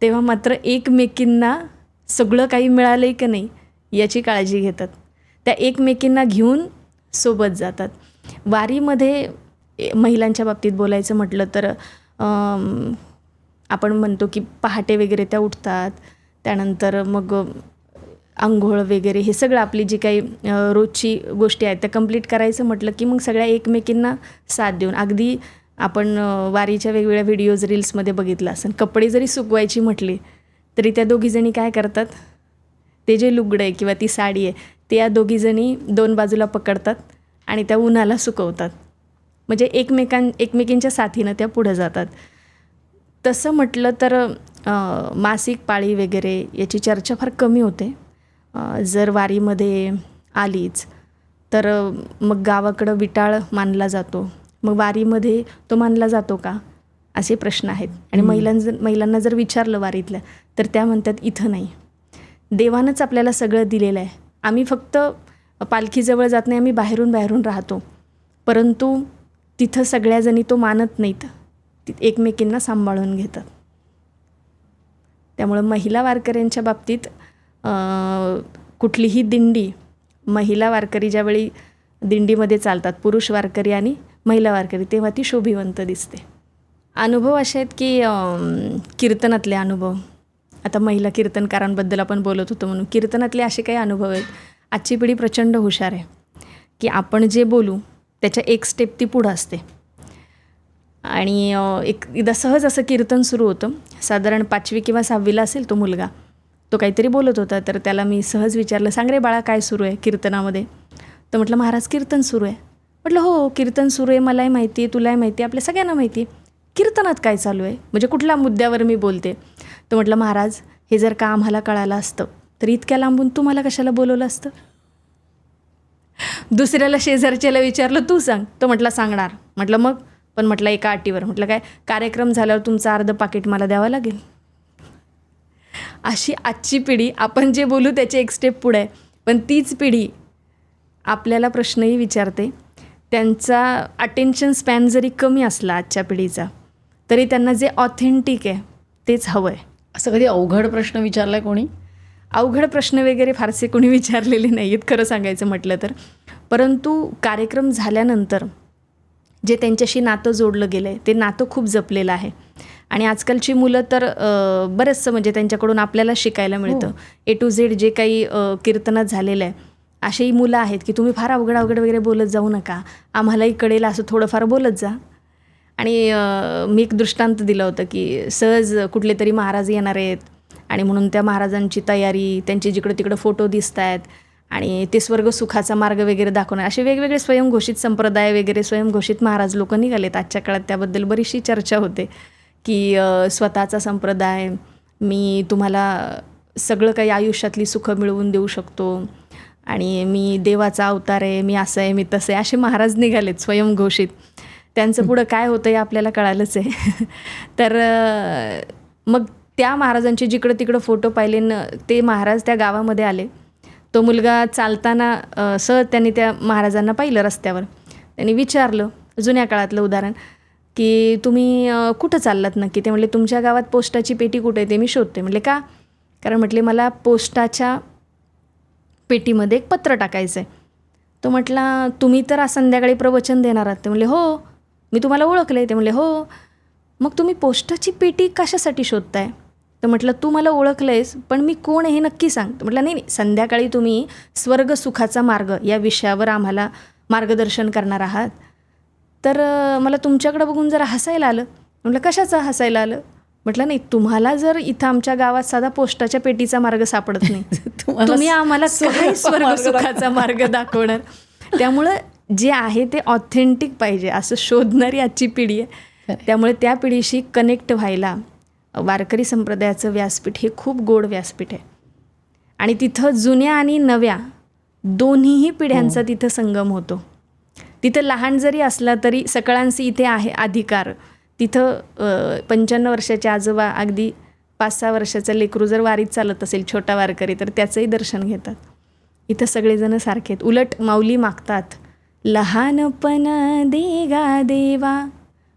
तेव्हा मात्र एकमेकींना सगळं काही मिळालं आहे का नाही याची काळजी घेतात. त्या एकमेकींना घेऊन सोबत जातात. वारीमध्ये महिलांच्या बाबतीत बोलायचं म्हटलं तर आपण म्हणतो की पहाटे वगैरे त्या उठतात. त्यानंतर मग आंघोळ वगैरे हे सगळं आपली जी काही रोजची गोष्टी आहेत त्या कंप्लीट करायचं म्हटलं की मग सगळ्या एकमेकींना साथ देऊन अगदी आपण वारीच्या वेगवेगळ्या व्हिडिओज रील्समध्ये बघितलं असेल. कपडे जरी सुकवायची म्हटली तरी त्या दोघीजणी काय करतात ते जे लुगडं आहे किंवा ती साडी आहे ते या दोघीजणी दोन बाजूला पकडतात आणि त्या उन्हाला सुकवतात. म्हणजे एकमेकींच्या साथीनं त्या पुढं जातात. तसं म्हटलं तर मासिक पाळी वगैरे याची चर्चा फार कमी होते. जर वारीमध्ये आलीच तर मग गावाकडं विटाळ मानला जातो. मग वारीमध्ये तो मानला जातो का असे प्रश्न आहेत. आणि महिलांना जर विचारलं वारीतल्या तर त्या म्हणतात इथं नाही. देवानंच आपल्याला सगळं दिलेलं आहे. आम्ही फक्त पालखीजवळ जात नाही, आम्ही बाहेरून राहतो. परंतु तिथं सगळ्याजणी तो मानत नाहीत, एकमेकींना सांभाळून घेतात. त्यामुळं महिला वारकऱ्यांच्या बाबतीत कुठलीही दिंडी महिला वारकरी ज्यावेळी दिंडीमध्ये चालतात, पुरुष वारकरी आणि महिला वारकरी, तेव्हा ती शोभिवंत दिसते. अनुभव असे आहेत की कीर्तनातले अनुभव. आता महिला कीर्तनकारांबद्दल आपण बोलत होतो म्हणून कीर्तनातले असे काही अनुभव आहेत. आजची पिढी प्रचंड हुशार आहे की आपण जे बोलू त्याच्या एक स्टेप ती पुढं असते. आणि एकदा सहज असं कीर्तन सुरू होतं. साधारण 5वी किंवा 6वीला असेल तो मुलगा. तो काहीतरी बोलत होता, तर त्याला मी सहज विचारलं, सांग रे बाळा काय सुरू आहे कीर्तनामध्ये. तर म्हटलं महाराज कीर्तन सुरू आहे. म्हटलं हो कीर्तन सुरू आहे, मलाही माहिती आहे, तुलाही माहिती आहे, आपल्या सगळ्यांना माहिती आहे. कीर्तनात काय चालू आहे, म्हणजे कुठल्या मुद्द्यावर मी बोलते. तर म्हटलं महाराज हे जर का आम्हाला कळालं असतं तर इतक्या लांबून तू मला कशाला बोलवलं असतं. दुसऱ्याला शेजारच्याला विचारलं तू सांग. तो म्हटलं सांगणार. म्हटलं मग. पण म्हटलं एका अटीवर. म्हटलं काय, कार्यक्रम झाल्यावर तुमचं अर्ध पाकिट मला द्यावं लागेल. अशी आजची पिढी, आपण जे बोलू त्याचे एक स्टेप पुढे आहे, पण तीच पिढी आपल्याला प्रश्नही विचारते. त्यांचा अटेन्शन स्पॅन जरी कमी असला आजच्या पिढीचा, तरी त्यांना जे ऑथेंटिक आहे तेच हवं आहे. असं कधी अवघड प्रश्न विचारला कोणी? अवघड प्रश्न वगैरे फारसे कोणी विचारलेले नाही आहेत खरं सांगायचं म्हटलं तर. परंतु कार्यक्रम झाल्यानंतर जे त्यांच्याशी नातं जोडलं गेलं आहे ते नातं खूप जपलेलं आहे. आणि आजकालची मुलं तर बरंचसं म्हणजे त्यांच्याकडून आपल्याला शिकायला मिळतं. A to Z जे काही कीर्तनात झालेलं आहे, अशीही मुलं आहेत की तुम्ही फार अवघड वगैरे बोलत जाऊ नका, आम्हालाही कळेल असं थोडंफार बोलत जा. आणि मी एक दृष्टांत दिलं होतं की सहज कुठले तरी महाराज येणार आहेत आणि म्हणून त्या महाराजांची तयारी, त्यांचे जिकडं तिकडं फोटो दिसत आहेत आणि ते स्वर्ग सुखाचा मार्ग वगैरे दाखवणार, असे वेगवेगळे स्वयंघोषित संप्रदाय वगैरे स्वयंघोषित महाराज लोक निघालेत. आजच्या काळात त्याबद्दल बरीचशी चर्चा होते की स्वतःचा संप्रदाय, मी तुम्हाला सगळं काही आयुष्यातली सुखं मिळवून देऊ शकतो आणि मी देवाचा अवतार आहे, मी असं आहे, मी तसं आहे, असे महाराज निघालेत स्वयंघोषित. त्यांचं पुढं काय होतं हे आपल्याला कळालंच आहे. तर मग त्या महाराजांचे जिकडं तिकडं फोटो पाहिले न ते महाराज त्या गावामध्ये आले. तो मुलगा चालताना सहज त्यांनी त्या महाराजांना पाहिलं रस्त्यावर. त्यांनी विचारलं, जुन्या काळातलं उदाहरण, की तुम्ही कुठं चाललात नक्की. ते म्हटले तुमच्या गावात पोस्टाची पेटी कुठे आहे ते मी शोधते. म्हटले का? कारण म्हटले मला पोस्टाच्या पेटीमध्ये एक पत्र टाकायचं आहे. तो म्हटला तुम्ही तर आज संध्याकाळी प्रवचन देणार आहात. ते म्हणले हो, मी तुम्हाला ओळखले. ते म्हणले हो, मग तुम्ही पोस्टाची पेटी कशासाठी शोधताय. तर म्हटलं तू मला ओळखलं आहेस, पण मी कोण आहे हे नक्की सांग. तर म्हटलं नाही, संध्याकाळी तुम्ही स्वर्ग सुखाचा मार्ग या विषयावर आम्हाला मार्गदर्शन करणार आहात. तर मला तुमच्याकडं बघून जरा हसायला आलं. म्हटलं कशाचं हसायला आलं. म्हटलं नाही, तुम्हाला जर इथं आमच्या गावात साधा पोस्टाच्या पेटीचा मार्ग सापडत नाही, तुम्ही आम्हाला काय स्वर्ग सुखाचा मार्ग दाखवणार. त्यामुळं जे आहे ते ऑथेंटिक पाहिजे असं शोधणारी आजची पिढी आहे. त्यामुळे त्या पिढीशी कनेक्ट व्हायला वारकरी संप्रदायाचं व्यासपीठ हे खूप गोड व्यासपीठ आहे. आणि तिथं जुन्या आणि नव्या दोन्हीही पिढ्यांचा तिथं संगम होतो. तिथं लहान जरी असला तरी सकळांशी इथे आहे अधिकार. तिथं 95 वर्षाचे आजोबा, अगदी 5-6 वर्षाचं लेकरू जर वारीत चालत असेल छोटा वारकरी, तर त्याचंही दर्शन घेतात. इथं सगळेजण सारखे आहेत. उलट माऊली मागतात, लहानपण देगा देवा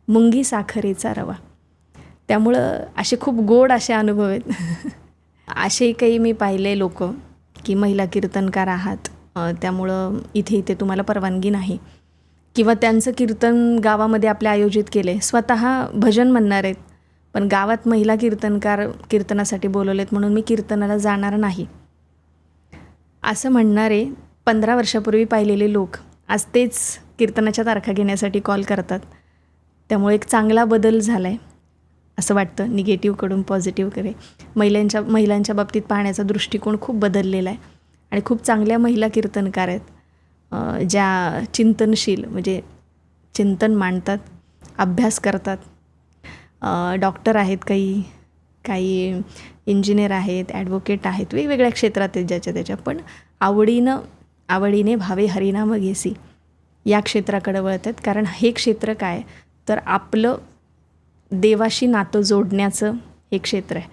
मुंगी साखरेचा रवा. त्यामुळं असे खूप गोड असे अनुभव आहेत. असेही काही मी पाहिले लोक की महिला कीर्तनकार आहात, त्यामुळं इथे तुम्हाला परवानगी नाही, किंवा त्यांचं कीर्तन गावामध्ये आपल्या आयोजित केले, स्वतः भजन म्हणणार आहेत पण गावात महिला कीर्तनकार कीर्तनासाठी बोलवलेत म्हणून मी कीर्तनाला जाणार नाही, असं म्हणणारे 15 वर्षापूर्वी पाहिलेले लोक आज तेच कीर्तनाच्या तारखा घेण्यासाठी कॉल करतात. त्यामुळे एक चांगला बदल झाला आहे असं वाटतं. निगेटिव्हकडून पॉझिटिव्हकडे महिलांच्या बाबतीत पाहण्याचा दृष्टिकोन खूप बदललेला आहे आणि खूप चांगल्या महिला कीर्तनकार आहेत, ज्या चिंतनशील म्हणजे चिंतन मांडतात, अभ्यास करतात. डॉक्टर आहेत, काही इंजिनियर आहेत, ॲडव्होकेट आहेत, वेगवेगळ्या क्षेत्रात आहेत ज्याच्या त्याच्या, पण आवडीने भावे हरिनाम घेसी या क्षेत्राकडे वळतात. कारण हे क्षेत्र काय तर आपलं देवाशी नातं जोडण्याचं हे क्षेत्र आहे.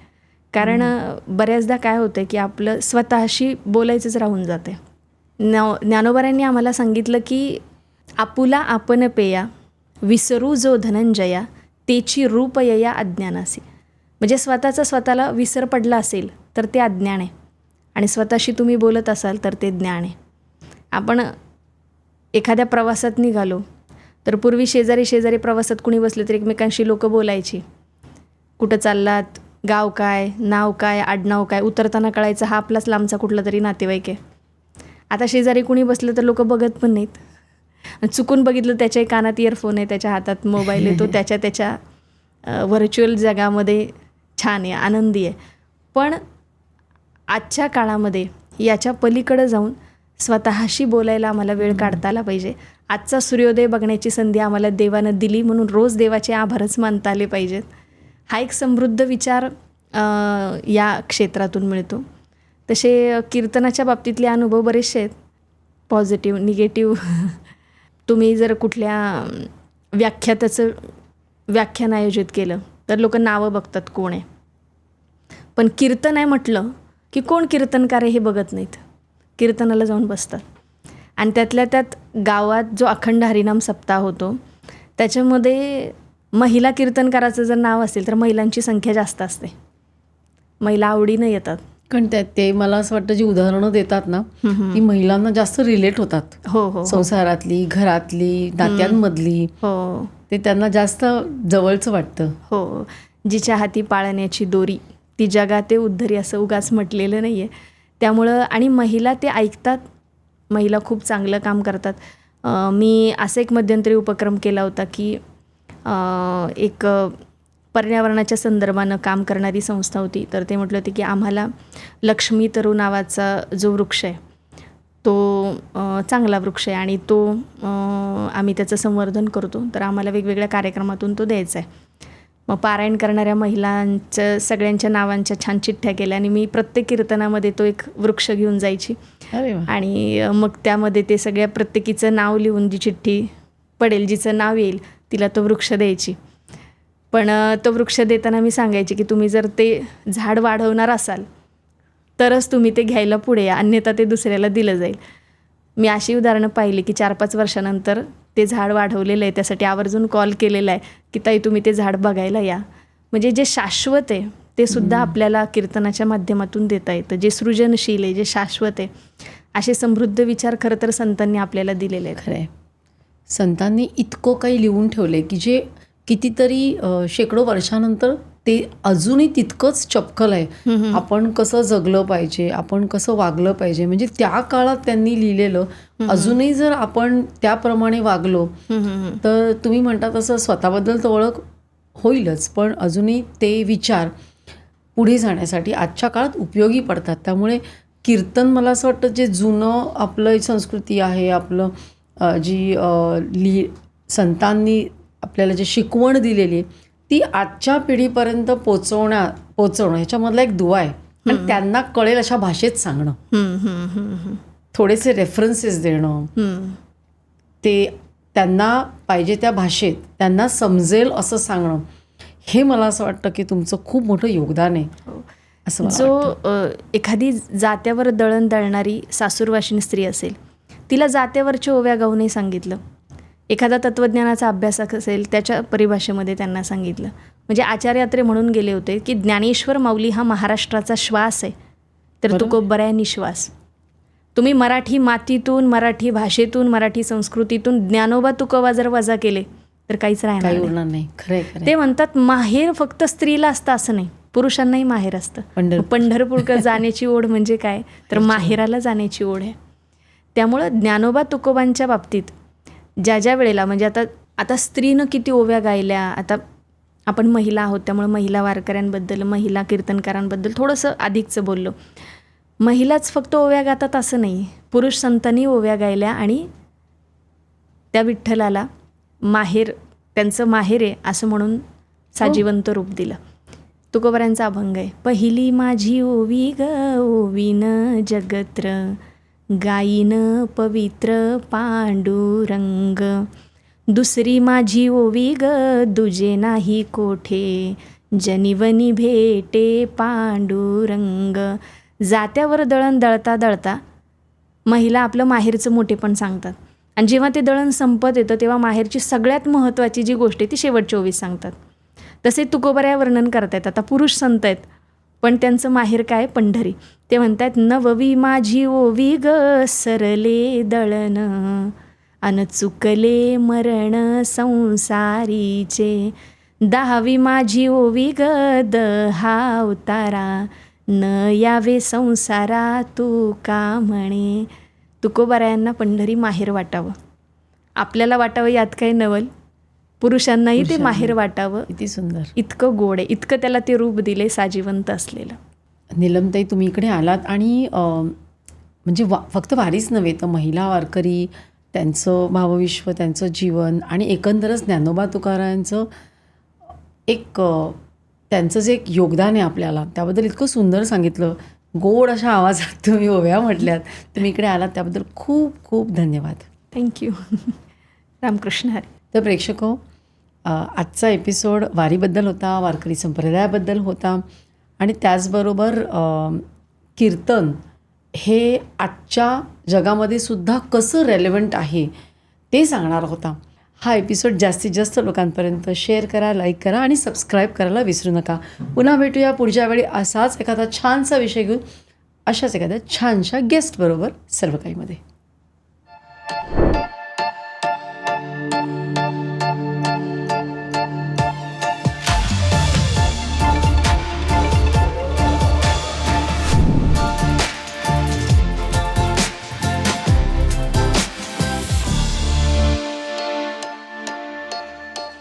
कारण बऱ्याचदा काय होतं की आपलं स्वतःशी बोलायचंच राहून जाते. ज्ञानोबारांनी आम्हाला सांगितलं की आपुला आपण पेया विसरू जो धनंजया तेची रूपयया अज्ञानासी. म्हणजे स्वतःला विसर पडला असेल तर ते अज्ञान आहे आणि स्वतःशी तुम्ही बोलत असाल तर ते ज्ञान आहे. आपण एखाद्या प्रवासात निघालो तर पूर्वी शेजारी प्रवासात कुणी बसले तर एकमेकांशी लोक बोलायची, कुठं चाललात, गाव काय, नाव काय, आडनाव काय, उतरताना कळायचं हा आपलाच लांबचा कुठला तरी नातेवाईक आहे. आता शेजारी कुणी बसलं तर लोक बघत पण नाहीत. चुकून बघितलं त्याच्याही कानात इयरफोन आहे, त्याच्या हातात मोबाईल आहे, तो त्याच्या व्हर्च्युअल जगामध्ये छान आहे, आनंदी आहे. पण आजच्या काळामध्ये याच्या पलीकडं जाऊन स्वतःशी बोलायला आम्हाला वेळ काढता आला पाहिजे. आजचा सूर्योदय बघण्याची संधी आम्हाला देवानं दिली म्हणून रोज देवाचे आभारच मानता आले पाहिजेत. हा एक समृद्ध विचार या क्षेत्रातून मिळतो. तसे कीर्तनाच्या बाबतीतले अनुभव बरेचसे आहेत, पॉझिटिव्ह, निगेटिव्ह. तुम्ही जर कुठल्या व्याख्याताचं व्याख्यान आयोजित केलं तर लोक नावं बघतात कोण आहे, पण कीर्तन आहे म्हटलं की कोण कीर्तनकार आहे हे बघत नाहीत, कीर्तनाला जाऊन बसतात. आणि त्यातल्या त्यात गावात जो अखंड हरिनाम सप्ताह होतो त्याच्यामध्ये महिला कीर्तनकाराचं जर नाव असेल तर महिलांची संख्या जास्त असते, महिला आवडीनं येतात. कारण ते मला असं वाटतं जी उदाहरणं देतात ना ती महिलांना जास्त रिलेट होतात. हो, संसारातली, घरातली, नात्यांमधली, हो, ते त्यांना जास्त जवळचं वाटतं. हो. जिच्या हाती पाळण्याची दोरी ती जगाते उद्धरी असं उगाच म्हटलेलं नाही आहे. त्यामुळं आणि महिला ते ऐकतात, महिला खूप चांगलं काम करतात. मी असं एक मध्यंतरी उपक्रम केला होता की एक पर्यावरणाच्या संदर्भानं काम करणारी संस्था होती, तर ते म्हटलं होते की आम्हाला लक्ष्मी तरू नावाचा जो वृक्ष आहे तो चांगला वृक्ष आहे आणि तो आम्ही त्याचं संवर्धन करतो, तर आम्हाला वेगवेगळ्या कार्यक्रमातून तो द्यायचा आहे. मग पारायण करणाऱ्या महिलांच्या सगळ्यांच्या नावांच्या छान चिठ्ठ्या केल्या आणि मी प्रत्येक कीर्तनामध्ये तो एक वृक्ष घेऊन जायची. अरे वा. आणि मग त्यामध्ये ते सगळ्या प्रत्येकीचं नाव लिहून जी चिठ्ठी पडेल, जिचं नाव येईल तिला तो वृक्ष द्यायची. पण तो वृक्ष देताना मी सांगायचे की तुम्ही जर ते झाड वाढवणार असाल तरच तुम्ही ते घ्यायला पुढे या, अन्यथा ते दुसऱ्याला दिलं जाईल. मी अशी उदाहरणं पाहिली की 4-5 वर्षानंतर ते झाड वाढवलेलं आहे, त्यासाठी आवर्जून कॉल केलेला आहे की ताई तुम्ही ते झाड बघायला या. म्हणजे जे शाश्वत आहे ते सुद्धा आपल्याला कीर्तनाच्या माध्यमातून देता येतं, जे सृजनशील आहे, जे शाश्वत आहे, असे समृद्ध विचार खरं तर संतांनी आपल्याला दिलेले आहेत. खरं आहे, संतांनी इतकं काही लिहून ठेवले की जे कितीतरी शेकडो वर्षानंतर ते अजूनही तितकंच चपखल आहे. आपण कसं जगलं पाहिजे, आपण कसं वागलं पाहिजे, म्हणजे त्या काळात त्यांनी लिहिलेलं अजूनही जर आपण त्याप्रमाणे वागलो तर तुम्ही म्हणता तसं स्वतःबद्दल तर ओळख होईलच, पण अजूनही ते विचार पुढे जाण्यासाठी आजच्या काळात उपयोगी पडतात. त्यामुळे कीर्तन मला असं वाटतं जे जुनं आपलं संस्कृती आहे, आपलं जी संतांनी आपल्याला जे शिकवण दिलेली आहे ती आजच्या पिढीपर्यंत पोचवणं ह्याच्यामधला एक दुवा आहे. आणि त्यांना कळेल अशा भाषेत सांगणं, थोडेसे रेफरन्सेस देणं, ते त्यांना पाहिजे त्या भाषेत त्यांना समजेल असं सांगणं, हे मला असं वाटतं की तुमचं खूप मोठं योगदान आहे असं मला वाटतं. एखादी जात्यावर दळण दळणारी सासूरवाशीण स्त्री असेल, तिला जात्यावरच्या ओव्या गाऊनही सांगितलं. एखादा तत्त्वज्ञानाचा अभ्यासक असेल, त्याच्या परिभाषेमध्ये त्यांना सांगितलं. म्हणजे आचार्य अत्रे म्हणून गेले होते की ज्ञानेश्वर माऊली हा महाराष्ट्राचा श्वास आहे, तर तुकोबराया निश्वास. तुम्ही मराठी मातीतून, मराठी भाषेतून, मराठी संस्कृतीतून ज्ञानोबा तुकोबा जर वजा केले तर काहीच राहणार नाही. खरं ते म्हणतात माहेर फक्त स्त्रीला असतं असं नाही, पुरुषांनाही माहेर असतं. पंढरपूरकडे जाण्याची ओढ म्हणजे काय, तर माहेराला जाण्याची ओढ आहे. त्यामुळं ज्ञानोबा तुकोबांच्या बाबतीत ज्या वेळेला म्हणजे आता स्त्रीनं किती ओव्या गायल्या, आता आपण महिला आहोत त्यामुळे महिला वारकऱ्यांबद्दल, महिला कीर्तनकारांबद्दल थोडंसं अधिकचं बोललो. महिलाच फक्त ओव्या गातात असं नाही, पुरुष संतांनी ओव्या गायल्या आणि त्या विठ्ठलाला माहेर, त्यांचं माहेर आहे असं म्हणून साजिवंत रूप दिलं. तुकोबऱ्यांचा अभंग आहे, पहिली माझी ओवी ग ओवीन जगत्र, गायीन पवित्र पांडुरंग, दुसरी माझी ओवी ग दुजे नाही कोठे, जनिवनी भेटे पांडुरंग. जात्यावर दळण दळता दळता महिला आपलं माहेरचं मोठेपण सांगतात आणि जेव्हा ते दळण संपत येतं तेव्हा माहेरची सगळ्यात महत्त्वाची जी गोष्ट आहे ती शेवटची ओवी सांगतात. तसे तुकोबऱ्या वर्णन करतायत. आता पुरुष संत आहेत पण त्यांचं माहेर काय, पंढरी. ते म्हणतात, नववी माझी ओवी ग सरले दळण, अन चुकले मरण संसारीचे, दहावी माझी ओवी ग दहा उतारा, न यावे संसारा तू का म्हणे. तुकोबरायांना पंढरी माहेर वाटावं आपल्याला वाटावं यात काही नवल, पुरुषांनाही ते पुरुषांना. माहेर वाटावं, किती सुंदर. इतकं गोड आहे, इतकं त्याला ते रूप दिले साजिवंत असलेलं. नीलमताई, तुम्ही इकडे आलात आणि म्हणजे फक्त वारीच नव्हे तर महिला वारकरी, त्यांचं भावविश्व, त्यांचं जीवन आणि एकंदरच ज्ञानोबा तुकारायांचं एक त्यांचं जे एक योगदान आहे आपल्याला, त्याबद्दल इतकं सुंदर सांगितलं. गोड अशा आवाजात तुम्ही ओव्या म्हटल्यात. तुम्ही इकडे आलात त्याबद्दल खूप खूप धन्यवाद. थँक्यू. रामकृष्ण हरी. तर प्रेक्षको, आजचा एपिसोड वारीबद्दल होता, वारकरी संप्रदायाबद्दल होता आणि त्याचबरोबर कीर्तन हे आजच्या जगामध्ये सुद्धा कसं रेलेवंट आहे ते सांगणार होता. हा एपिसोड जास्तीत जास्त लोकांपर्यंत शेअर करा, लाईक करा आणि सबस्क्राईब करायला विसरू नका. पुन्हा भेटूया पुढच्या वेळी असाच एखादा छानसा विषय घेऊन, अशाच एखाद्या छानशा गेस्टबरोबर सर्व काहीमध्ये.